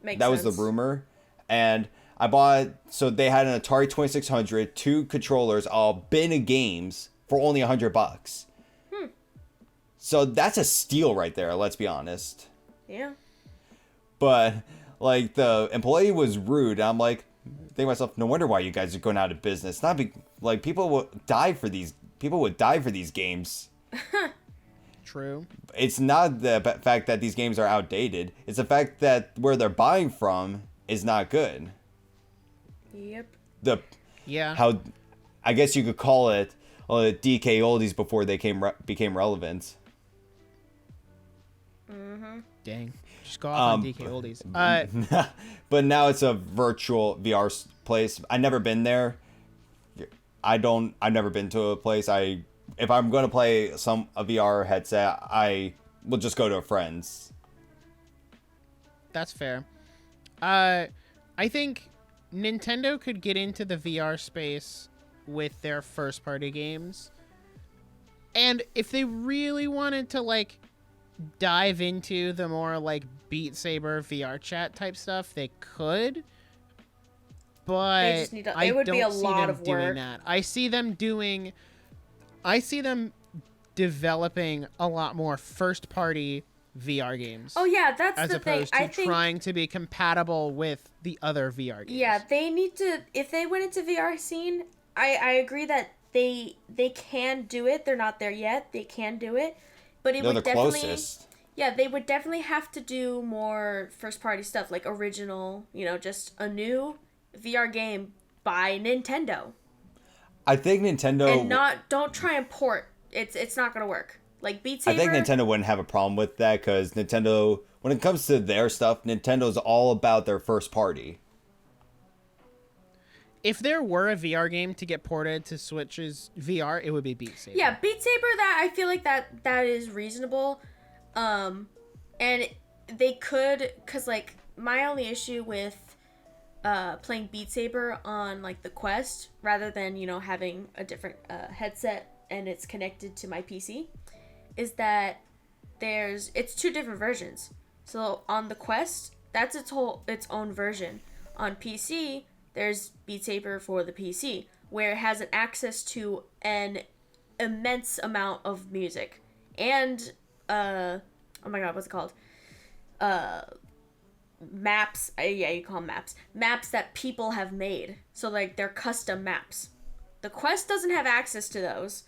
Makes That was sense. the rumor, and I bought. So they had an Atari 2600, 2 controllers, a bin of games for only $100. So that's a steal right there. Let's be honest. Yeah. But like the employee was rude. I'm like, think to myself, no wonder why you guys are going out of business. Not be like people would die for these. People would die for these games. True. It's not the fact that these games are outdated. It's the fact that where they're buying from is not good. Yep. The Yeah. how I guess you could call it DK oldies before they became relevant. Dang. Just go off on DK oldies. But now it's a virtual VR place. I've never been there. I've never been to a place. If I'm going to play a VR headset, I will just go to a friend's. That's fair. I think Nintendo could get into the VR space with their first party games. And if they really wanted to like dive into the more like Beat Saber VR chat type stuff, they could. But They just need to- I it would don't be a see lot them of doing work. that. I see them developing a lot more first party VR games. Oh yeah, that's As the thing. opposed to I think trying to be compatible with the other VR games. yeah, they need to. If they went into VR scene, I agree that they can do it. They're not there yet. They can do it, but it They're would the definitely. closest. Yeah, they would definitely have to do more first party stuff, like original. Just a new VR game by Nintendo, I think Nintendo. and don't try and port. It's not gonna work. Like Beat I Saber. think Nintendo wouldn't have a problem with that because Nintendo, when it comes to their stuff, Nintendo's all about their first party. If there were a VR game to get ported to Switch's VR, it would be Beat Saber. Yeah, Beat Saber. That I feel like that is reasonable, and they could, cause like my only issue with playing Beat Saber on like the Quest rather than having a different headset and it's connected to my PC, is that it's 2 different versions. So on the Quest, that's its own version. On PC, there's Beat Saber for the PC, where it has an access to an immense amount of music and oh my god, what's it called? Maps. Yeah, you call them maps that people have made. So like they're custom maps. The Quest doesn't have access to those.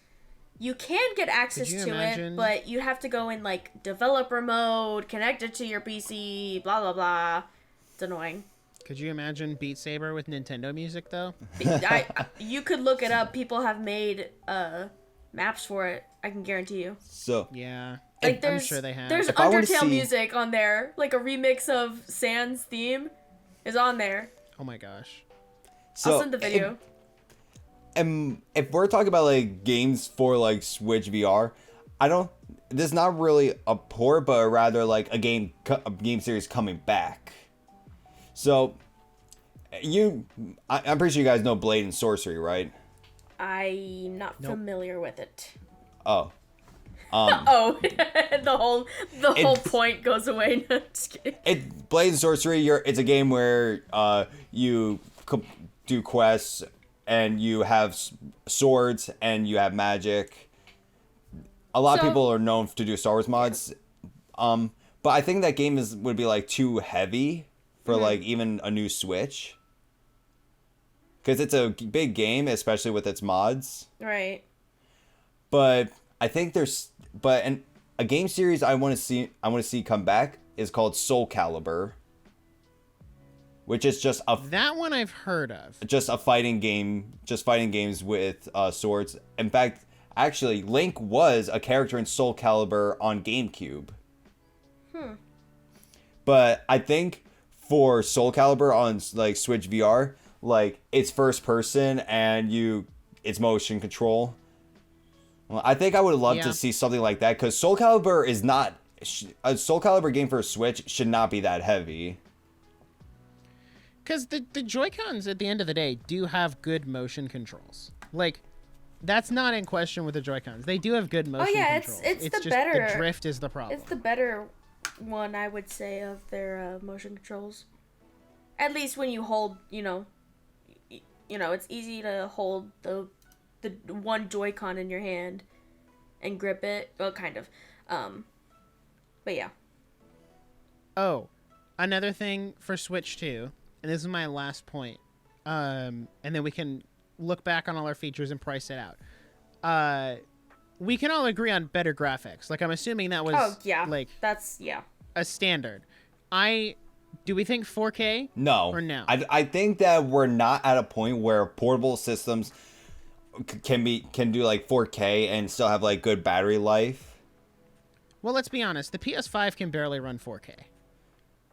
You can get access you to imagine- it, but you have to go in like developer mode, connect it to your PC, blah blah blah. It's annoying. Could you imagine Beat Saber with Nintendo music though? You could look it up. People have made maps for it. I can guarantee you. So Yeah. Like I'm there's sure they have. there's If I were to Undertale see- music on there. Like a remix of Sans theme is on there. Oh my gosh. I'll send the video. And if we're talking about like games for like Switch VR, this is not really a port, but rather like a game series coming back. So I'm pretty sure you guys know Blade and Sorcery, right? I'm not familiar with it. Oh, Oh, the whole It's- point goes away. No, just kidding. Blade and Sorcery. It's a game where you do quests and you have swords and you have magic. A lot of So- people are known to do Star Wars mods, but I think that game would be like too heavy for like even a new Switch, because it's a big game, especially with its mods. Right. But I think a game series I want to see come back is called Soul Calibur. which is just That one I've heard of. just a fighting game, just fighting games with swords. In fact, actually, Link was a character in Soul Calibur on GameCube. But I think for Soul Calibur on like Switch VR, like it's first person and it's motion control. Well, I think I would love to see something like that because Soul Calibur is not a Soul Calibur game for a Switch should not be that heavy. Because the Joy-Cons at the end of the day do have good motion controls. Like, that's not in question with the Joy-Cons. They do have good motion controls. it's the just better. The drift is the problem. It's the better one, I would say, of their motion controls. At least when you hold, it's easy to hold the one Joy-Con in your hand and grip it. Well, kind of. But yeah. Oh, another thing for Switch 2, and this is my last point, and then we can look back on all our features and price it out. We can all agree on better graphics. Like, I'm assuming that was that's a standard. Do we think 4K? No. Or no? I think that we're not at a point where portable systems can do like 4K and still have like good battery life. Well, let's be honest. The PS5 can barely run 4K.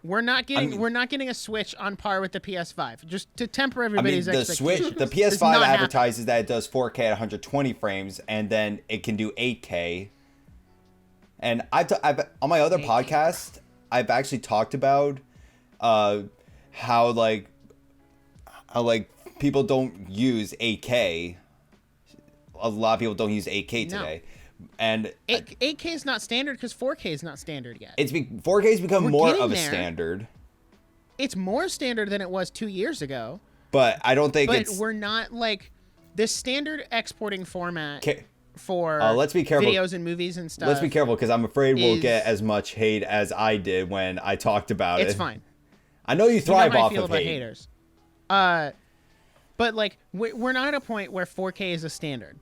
We're not getting a Switch on par with the PS5. Just to temper everybody's expectations. The PS5 advertises that it does 4K at 120 frames, and then it can do 8K. And I've on my other podcast, I've actually talked about how people don't use 8K. A lot of people don't use 8K today. And 8K is not standard because 4K is not standard yet. 4K's become more of a standard. It's more standard than it was 2 years ago. But I don't think But we're not like the standard exporting format for let's be careful. videos and movies and stuff. Let's be careful because I'm afraid we'll get as much hate as I did when I talked about it. It's fine. I know you thrive off of hate. Haters. But like we're not at a point where 4K is a standard.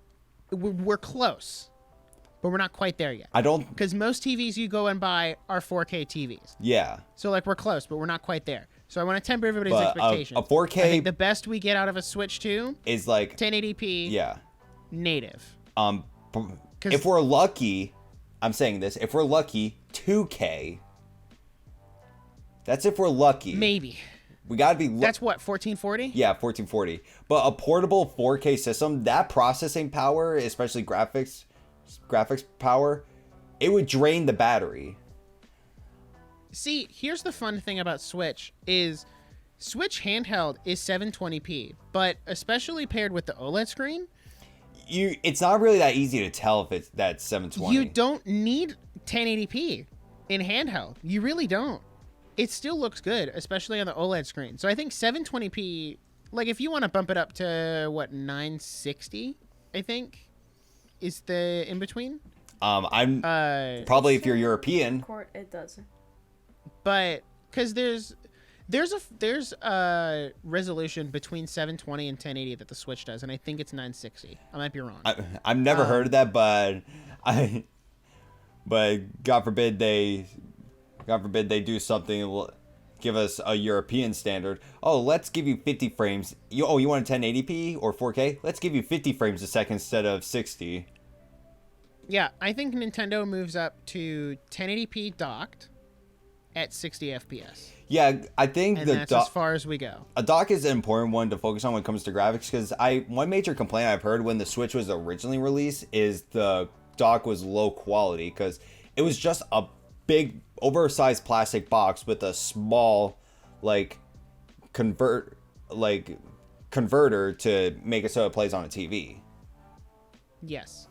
We're close. But we're not quite there yet. Because most TVs you go and buy are 4K TVs. Yeah. So like we're close, but we're not quite there. So I want to temper everybody's expectations. A 4K. I think the best we get out of a Switch 2 is like 1080p. Yeah. Native. If we're lucky, I'm saying this. If we're lucky, 2K. That's if we're lucky. Maybe. We gotta be. That's what 1440. Yeah, 1440. But a portable 4K system, that processing power, especially graphics power, it would drain the battery. See, here's the fun thing about Switch is Switch handheld is 720p, but especially paired with the OLED screen, it's not really that easy to tell if it's that 720. You don't need 1080p in handheld. You really don't. It still looks good, especially on the OLED screen. So I think 720p, like if you want to bump it up to 960, I think is the in between. I'm probably if you're European. It does. But because there's a resolution between 720 and 1080 that the Switch does, and I think it's 960. I might be wrong. I've never heard of that, but God forbid they do something. Give us a European standard. Oh, let's give you 50 frames. You want a 1080p or 4K? Let's give you 50 frames a second instead of 60. Yeah, I think Nintendo moves up to 1080p docked at 60 FPS. Yeah, I think that's as far as we go. A dock is an important one to focus on when it comes to graphics because one major complaint I've heard when the Switch was originally released is the dock was low quality because it was just a big oversized plastic box with a small converter to make it so it plays on a TV. Yes.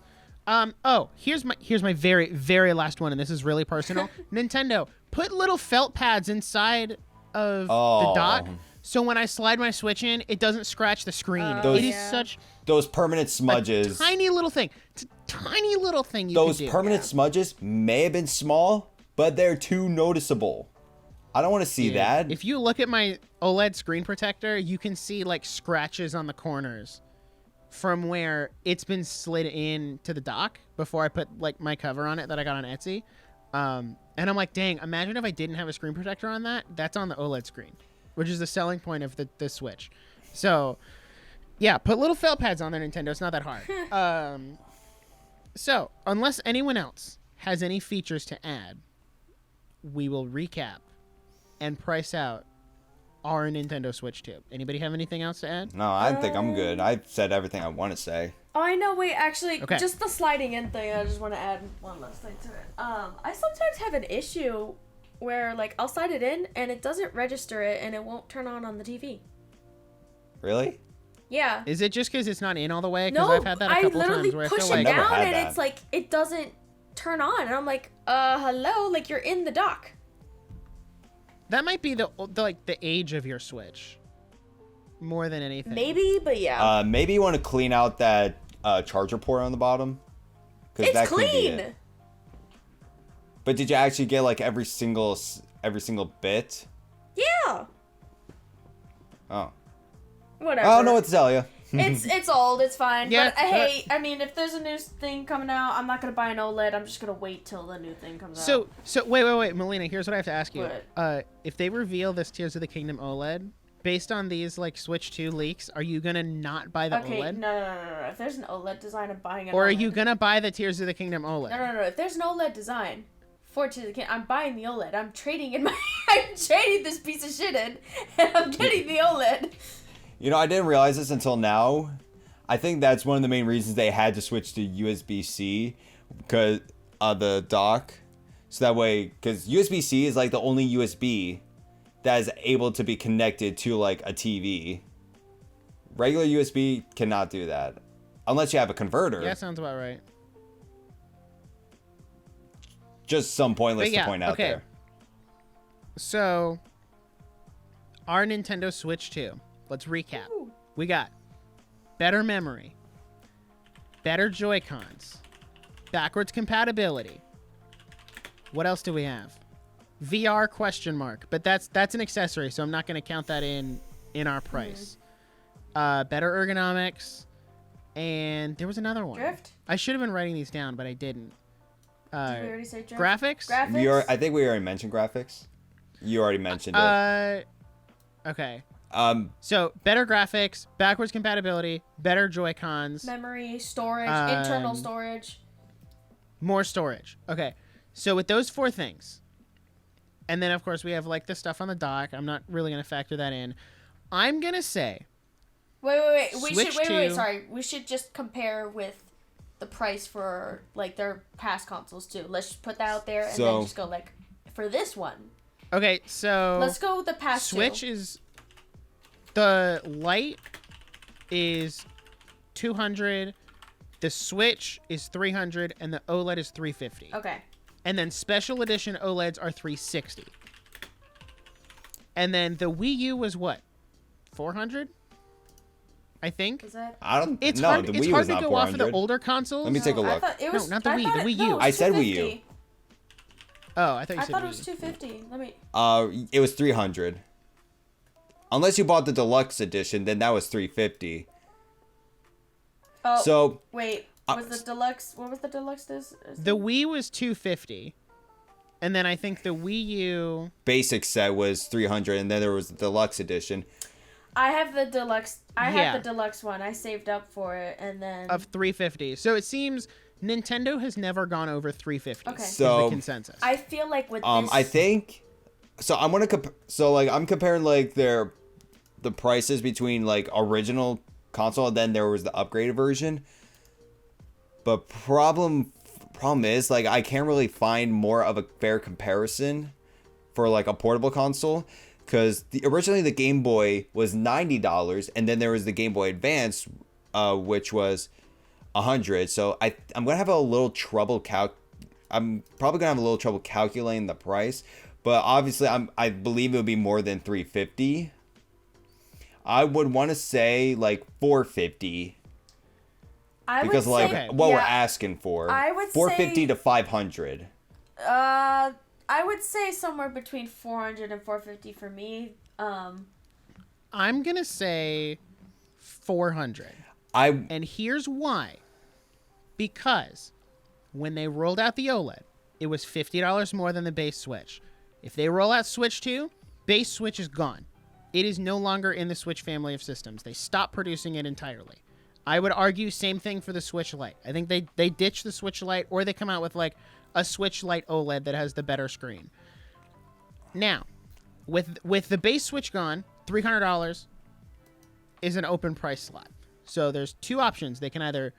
Here's my very, very last one, and this is really personal. Nintendo, put little felt pads inside of the dock, so when I slide my Switch in, it doesn't scratch the screen. It is such those permanent smudges. Tiny little thing. It's a tiny little thing those permanent smudges may have been small, but they're too noticeable. I don't want to see that. If you look at my OLED screen protector, you can see scratches on the corners from where it's been slid in to the dock before I put my cover on it that I got on Etsy. And I'm like, dang, imagine if I didn't have a screen protector on that. That's on the OLED screen. which is the selling point of the Switch. So, yeah, put little felt pads on their Nintendo. It's not that hard. So, unless anyone else has any features to add, we will recap and price out our Nintendo Switch 2. Anybody have anything else to add? No, I think I'm good. I've said everything I want to say. Oh, I know. Wait, actually, Okay. just the sliding in thing. I just want to add one last thing to it. I sometimes have an issue where, like, I'll slide it in and it doesn't register it and it won't turn on the TV. Really? Yeah. Is it just because it's not in all the way? Because No, I've had that a I couple literally times where I push feel it like... Never down had and that. it's like it doesn't turn on, and I'm like, hello, like you're in the dock. That might be the age of your Switch. More than anything. Maybe, but yeah, Maybe you want to clean out that charger port on the bottom. 'Cause it's that could be clean. it. But did you actually get like every single bit? Yeah. Oh. Whatever. I don't know what to tell you. It's old. It's fine. Yeah, but hey, I mean, if there's a new thing coming out, I'm not gonna buy an OLED. I'm just gonna wait till the new thing comes out. So wait, Melina. Here's what I have to ask you. What? If they reveal this Tears of the Kingdom OLED, based on these like Switch 2 leaks, are you gonna not buy the Okay, OLED? no. If there's an OLED design, I'm buying an Or are OLED. you gonna buy the Tears of the Kingdom OLED? No. If there's an OLED design for Tears of the Kingdom, I'm buying the OLED. I'm trading this piece of shit in, and I'm getting the OLED. You know, I didn't realize this until now. I think that's one of the main reasons they had to switch to USB-C because the dock. So that way, because USB-C is like the only USB that is able to be connected to like a TV. Regular USB cannot do that unless you have a converter. Yeah, sounds about right. Just some pointless But yeah, to point out okay. there. So, our Nintendo Switch 2. Let's recap. Ooh. We got better memory, better Joy-Cons, backwards compatibility. What else do we have? VR question mark, but that's an accessory, so I'm not going to count that in our price. Better ergonomics, and there was another one. Drift? I should have been writing these down, but I didn't. Did we already say drift? Graphics? Graphics? I think we already mentioned graphics. You already mentioned it. Okay. So better graphics, backwards compatibility, better Joy-Cons, Memory, storage, internal Um, storage. more storage. Okay. So with those four things, and then of course we have like the stuff on the dock. I'm not really going to factor that in. I'm going to say Wait. Switch Sorry. We should just compare with the price for like their past consoles too. Let's just put that out there and then just go like for this one. Okay, so Let's go with the past Switch two. is the Lite is 200, the Switch is 300, and the OLED is 350. Okay. And then special edition OLEDs are 360. And then the Wii U was what? 400? I think. Is that? I don't. It's no, hard. the It's Wii hard was to not go off of the 400. older consoles. Let me take a I look. thought it was, not the I Wii, thought the it- Wii no, U. it was I said Wii U. 250. Oh, I thought you I said thought Wii it was U. 250. Let me. It was 300. Unless you bought the deluxe edition, then that was 350. Oh. So Wait. Was the deluxe? What was the deluxe? The Wii was 250. And then I think the Wii U... basic set was 300, and then there was the deluxe edition. I have the deluxe. I Yeah. have the deluxe one. I saved up for it, and then. of 350. So it seems Nintendo has never gone over 350. Okay. Is So- the consensus. I feel like with this. I think. So I'm gonna I'm comparing like the prices between like original console, and then there was the upgraded version. But problem is like I can't really find more of a fair comparison for like a portable console, because originally the Game Boy was $90, and then there was the Game Boy Advance, which was $100. So I'm gonna have a little trouble I'm probably gonna have a little trouble calculating the price, but obviously I believe it would be more than $350. I would want to say like $450. Because like say, what we're asking for, I would $450 say- to $500. I would say somewhere between 400 and 450 for me. I'm going to say 400. And here's why. Because when they rolled out the OLED, it was $50 more than the base Switch. If they roll out Switch 2, base Switch is gone. it is no longer in the Switch family of systems. They stopped producing it entirely. I would argue same thing for the Switch Lite. I think they ditch the Switch Lite, or they come out with like a Switch Lite OLED that has the better screen. Now, with the base Switch gone, $300 is an open price slot. So there's two options. They can either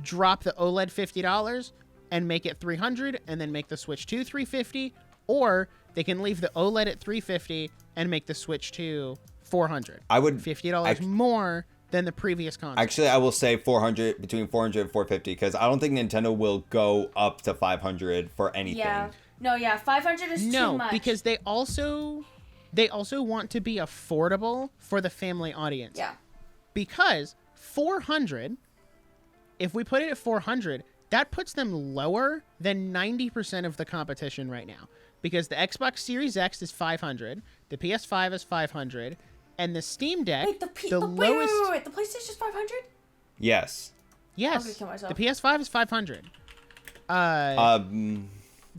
drop the OLED $50 and make it $300 and then make the Switch 2 $350, or they can leave the OLED at $350 and make the Switch 2 $400. I would $50 more than the previous console. Actually, I will say 400, between 400 and 450, because I don't think Nintendo will go up to 500 for anything. Yeah. No, yeah, 500 is too much. Because they also want to be affordable for the family audience. Yeah. Because 400, if we put it at 400, that puts them lower than 90% of the competition right now. Because the Xbox Series X is 500, the PS5 is 500, and the Steam Deck, Wait, the lowest... Wait, the PlayStation's 500? Yes. Yes, I'm gonna kill myself. the PS5 is 500.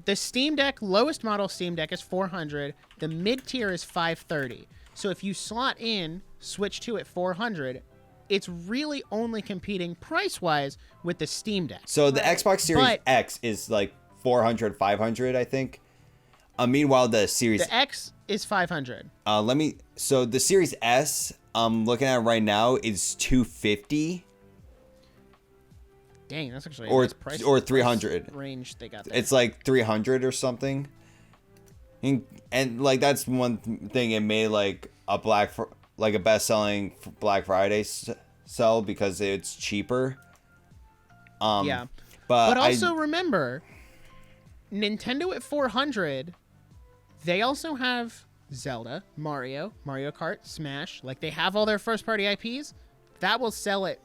The Steam Deck, lowest model Steam Deck is 400. The mid-tier is 530. So if you slot in Switch 2 at 400, it's really only competing price-wise with the Steam Deck. So the Xbox Series But- X is like 400, 500, I think. Meanwhile, the Series... The X is 500. So the Series S, I'm looking at right now, is 250 Dang, that's actually or a nice price. 300. Range they got there. It's like 300 or something. And like that's one thing it made like a best-selling Black Friday sell because it's cheaper. Yeah. But also remember, Nintendo at 400, they also have Zelda, Mario Kart, Smash. Like, they have all their first-party IPs. That will sell it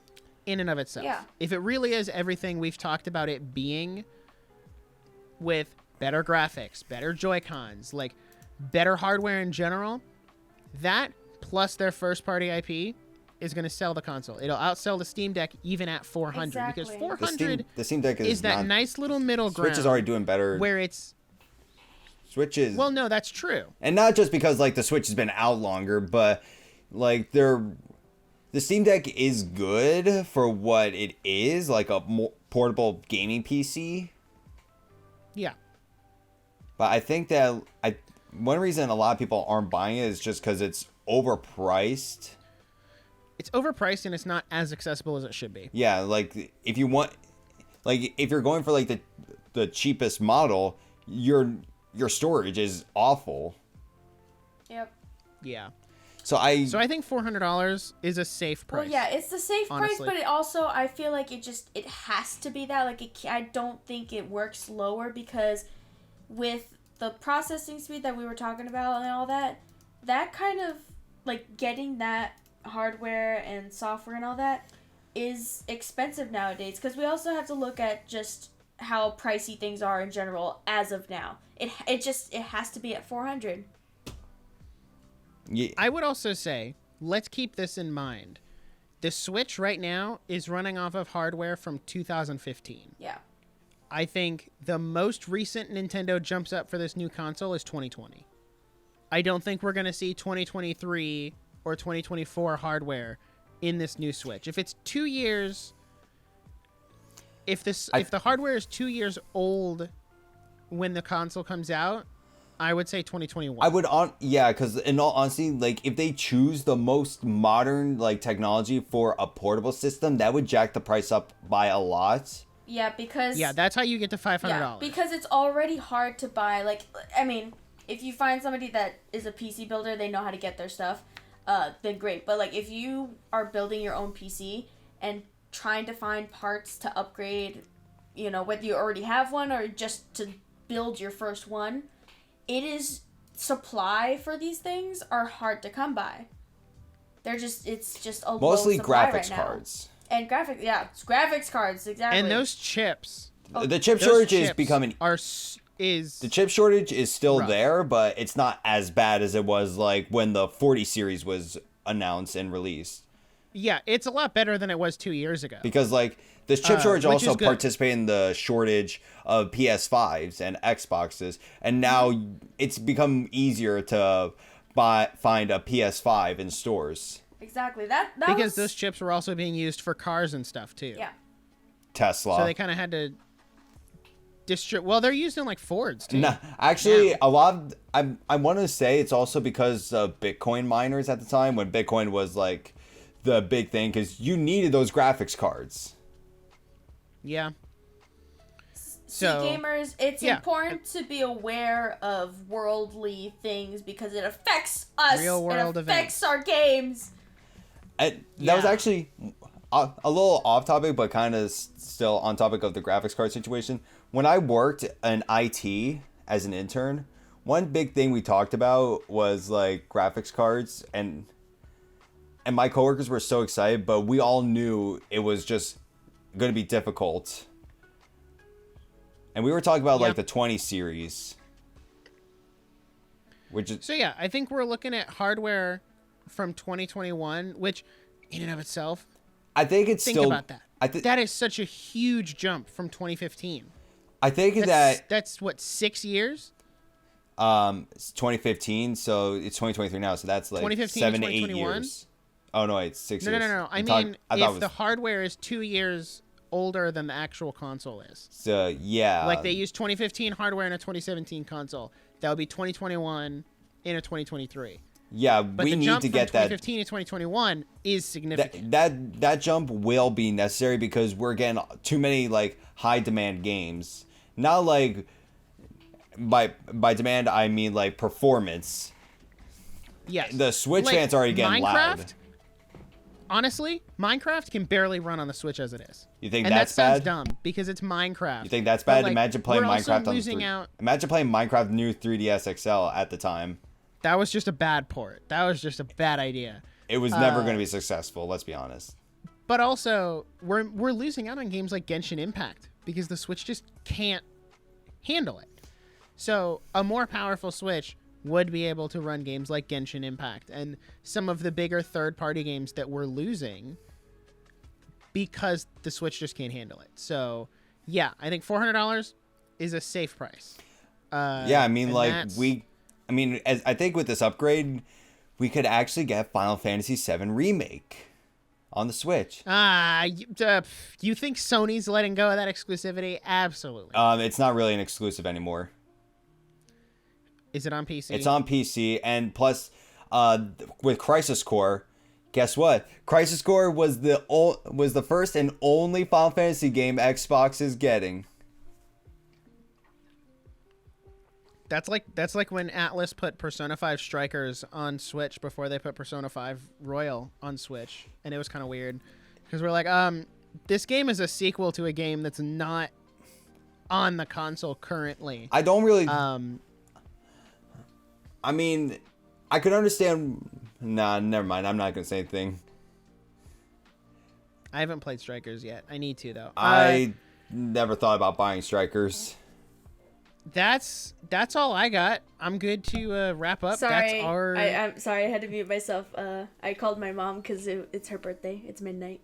in and of itself. Yeah. If it really is everything we've talked about it being, with better graphics, better Joy-Cons, like, better hardware in general, that plus their first-party IP is going to sell the console. It'll outsell the Steam Deck even at 400. Exactly. Because 400 the Steam Deck is that nice little middle ground. Switch is already doing better. Where it's... Switch is... Well, no, that's true. And not just because like the Switch has been out longer, but like the Steam Deck is good for what it is, like a more portable gaming PC. Yeah. But I think that one reason a lot of people aren't buying it is just because it's overpriced. It's overpriced and it's not as accessible as it should be. Yeah, like if you're going for like the cheapest model, your storage is awful. Yep. Yeah. So I think $400 is a safe price. Well, yeah, it's the safe honestly. price, but it also, I feel like it has to be that. Like, I don't think it works lower because with the processing speed that we were talking about and all that kind of, like, getting that hardware and software and all that is expensive nowadays, because we also have to look at just how pricey things are in general as of now. It has to be at 400. yeah, I would also say, let's keep this in mind. The Switch right now is running off of hardware from 2015. Yeah. I think the most recent Nintendo jumps up for this new console is 2020. I don't think we're going to see 2023 or 2024 hardware in this new Switch. If it's 2 years, if the hardware is 2 years old when the console comes out, I would say 2021. I would because in all honesty, like if they choose the most modern like technology for a portable system, that would jack the price up by a lot. Yeah, because... Yeah, that's how you get to $500. Yeah, because it's already hard to buy. Like, I mean, if you find somebody that is a PC builder, they know how to get their stuff, then great. But, like, if you are building your own PC and trying to find parts to upgrade, you know, whether you already have one or just to build your first one, supply for these things are hard to come by. It's just a Mostly low supply graphics right now. cards. And graphics cards, exactly. And those chips. The chip Those shortage is chips becoming... is The chip shortage is still rough. there, but it's not as bad as it was like when the 40 series was announced and released. Yeah, it's a lot better than it was 2 years ago. Because like this chip shortage which also is good. participated in the shortage of PS5s and Xboxes, and now it's become easier to find a PS5 in stores. Exactly. That Because was... those chips were also being used for cars and stuff too. Yeah. Tesla. So they kind of had to well, they're used in like Fords too. Nah, actually, Yeah. a lot of I want to say it's also because of Bitcoin miners at the time when Bitcoin was like the big thing because you needed those graphics cards. Yeah. See, gamers, it's important to be aware of worldly things because it affects us. Real world it affects events. our games. That was actually a little off topic, but kind of still on topic of the graphics card situation. When I worked in IT as an intern, one big thing we talked about was like graphics cards, and my coworkers were so excited, but we all knew it was just going to be difficult. And we were talking about like the 20 series, which is So yeah, I think we're looking at hardware from 2021, which in and of itself, I think it's think still about that. That is such a huge jump from 2015. I think That's what, 6 years? it's 2015, so it's 2023 now, so that's like 2015 7 to to 8 2021? years. Oh no, it's 6 years. No. I thought mean, it if was, the hardware is 2 years older than the actual console is. so yeah, Like they used 2015 hardware in a 2017 console. That would be 2021 in a 2023. yeah, But we the need jump to from get that 2015 to 2021 is significant. that jump will be necessary because we're getting too many like high demand games. Not like by demand I mean like performance. Yes. The Switch Like, fans already getting Minecraft, loud. honestly, Minecraft can barely run on the Switch as it is. You think and that's that sounds bad? dumb because it's Minecraft. You think that's But, bad? like, Imagine playing we're also Minecraft on losing the out. Imagine playing Minecraft new 3DS XL at the time. That was just a bad port. That was just a bad idea. It was never going to be successful, let's be honest. But also, we're losing out on games like Genshin Impact because the Switch just can't handle it. So a more powerful Switch would be able to run games like Genshin Impact and some of the bigger third-party games that we're losing because the Switch just can't handle it. So yeah, I think $400 is a safe price. Yeah, I mean, and like that's- as I think with this upgrade, we could actually get Final Fantasy VII Remake on the Switch. You think Sony's letting go of that exclusivity? Absolutely. It's not really an exclusive anymore. Is it on PC? It's on PC, and plus, with Crisis Core, guess what? Crisis Core was the first and only Final Fantasy game Xbox is getting. That's like when Atlas put Persona 5 Strikers on Switch before they put Persona 5 Royal on Switch, and it was kind of weird because we're like, this game is a sequel to a game that's not on the console currently. I don't really. I mean, I could understand. Nah, never mind. I'm not gonna say anything. I haven't played Strikers yet. I need to though. I never thought about buying Strikers. That's all I got. I'm good to wrap up. Sorry, That's I'm sorry. I had to mute myself. I called my mom because it's her birthday. It's midnight,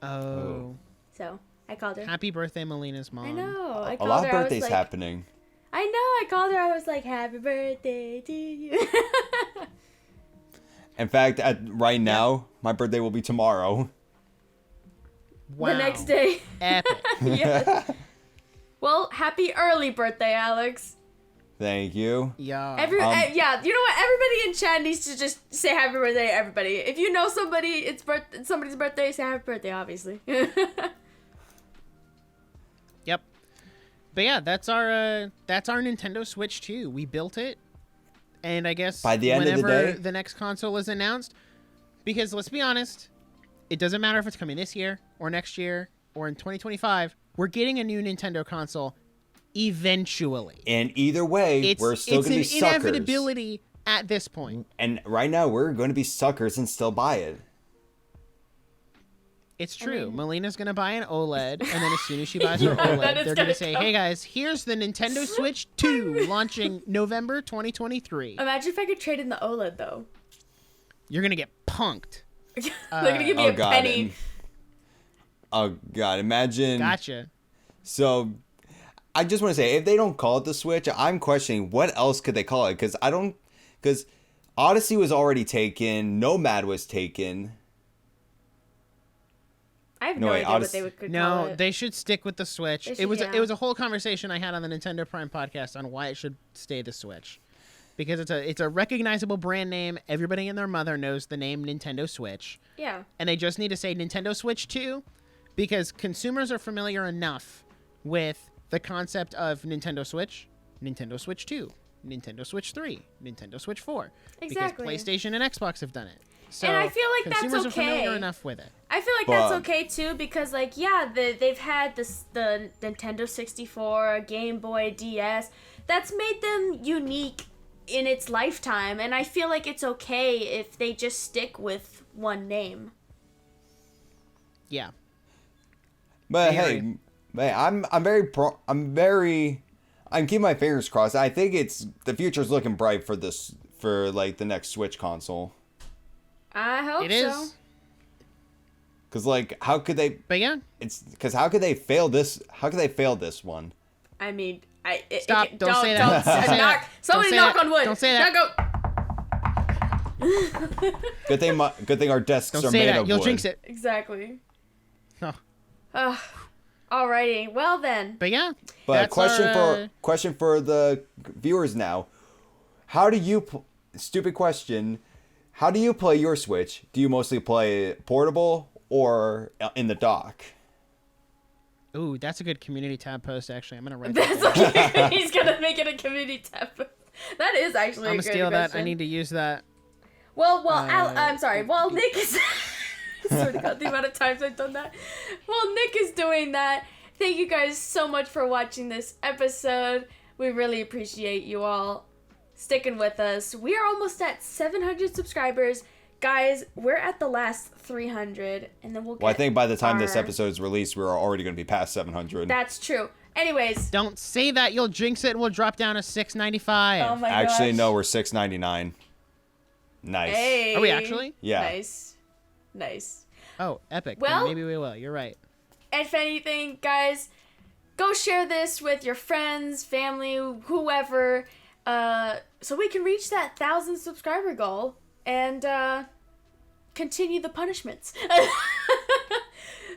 Oh. so I called her. Happy birthday, Melina's mom. I know. I A called lot her. of I was birthdays like, happening. I know. I called her. I was like, "Happy birthday to you." In fact, right now, my birthday will be tomorrow. Wow. The next day. Epic. Yeah. Well, happy early birthday, Alex. Thank you. Yeah. Yeah, you know what? Everybody in chat needs to just say happy birthday to everybody. If you know somebody, somebody's birthday, say happy birthday, obviously. Yep. But yeah, that's our Nintendo Switch 2. We built it, and I guess By the end of the whenever day? the next console is announced, because let's be honest, it doesn't matter if it's coming this year or next year or in 2025. We're getting a new Nintendo console eventually. And either way, we're still going to be It's an suckers. inevitability at this point. And right now, we're going to be suckers and still buy it. It's true. Melina's going to buy an OLED, and then as soon as she buys her OLED, Then it's they're going gonna to say, come. hey guys, here's the Nintendo Switch 2 launching November 2023. Imagine if I could trade in the OLED, though. You're going to get punked. They're gonna give me a penny. Oh, God. Imagine. Gotcha. So, I just want to say, if they don't call it the Switch, I'm questioning what else could they call it? Because Odyssey was already taken. Nomad was taken. I have No, no wait, idea what Odyssey- they could call No, it. they should stick with the Switch. They It should, was yeah. it was a whole conversation I had on the Nintendo Prime podcast on why it should stay the Switch, because it's a recognizable brand name. Everybody and their mother knows the name Nintendo Switch, Yeah. and they just need to say Nintendo Switch 2, because consumers are familiar enough with the concept of Nintendo Switch 2, Nintendo Switch 3, Nintendo Switch 4, Exactly. because PlayStation and Xbox have done it. So And I feel like that's consumers are familiar okay. enough with it. I feel like But- that's okay too because like they've had the Nintendo 64, Game Boy, DS. That's made them unique in its lifetime, and I feel like it's okay if they just stick with one name. Yeah. But I hey, agree. man, I'm keeping my fingers crossed. I think the future's looking bright for like the next Switch console. I hope It is. so. Cause like, how could they? But yeah, How could they fail this? How could they fail this one? I mean, Stop. Don't say that. Don't Don't say knock. that. Somebody Don't say knock that. on wood. Don't say that. Knock Good thing our desks don't are say made that. of You'll wood. jinx it. Exactly. Oh. Alrighty. Well then. But yeah. But that's question for the viewers now: how do you? Stupid question. How do you play your Switch? Do you mostly play portable or in the dock? Ooh, that's a good community tab post. Actually, I'm gonna write that. That's down. okay. He's gonna make it a community tab. That is actually I'm a gonna good steal that. question. I need to use that. Well, I'm sorry. Well, Nick is. I swear to God, the amount of times I've done that. Well, Nick is doing that. Thank you guys so much for watching this episode. We really appreciate you all sticking with us. We are almost at 700 subscribers. Guys, we're at the last 300, and then we'll get Well, I think by the time this our- episode is released, we're already going to be past 700. That's true. Anyways. Don't say that. You'll jinx it. And we'll drop down to 695. Oh my Actually, gosh. no, we're $6.99. Nice. Hey. Are we actually? Yeah. Nice. Oh, epic. Well- Then maybe we will. You're right. If anything, guys, go share this with your friends, family, whoever, so we can reach that 1,000 subscriber goal and continue the punishments.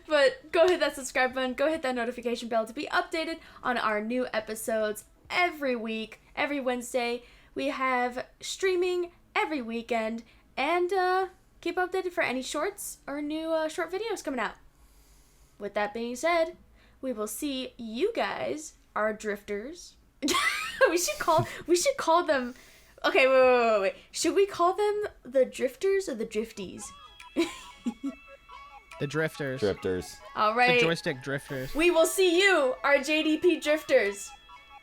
But go hit that subscribe button, go hit that notification bell to be updated on our new episodes every week, every Wednesday. We have streaming every weekend, and keep updated for any shorts or new short videos coming out. With that being said, we will see you guys, our drifters. we should call them. Okay, wait. Should we call them the drifters or the drifties? The drifters. Drifters. All The right. joystick drifters. We will see you, our JDP drifters,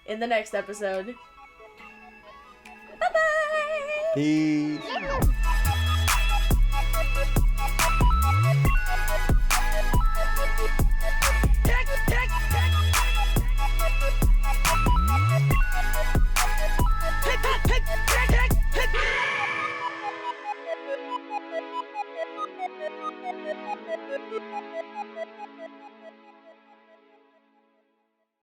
in the next episode. Bye-bye. Peace. Thank you.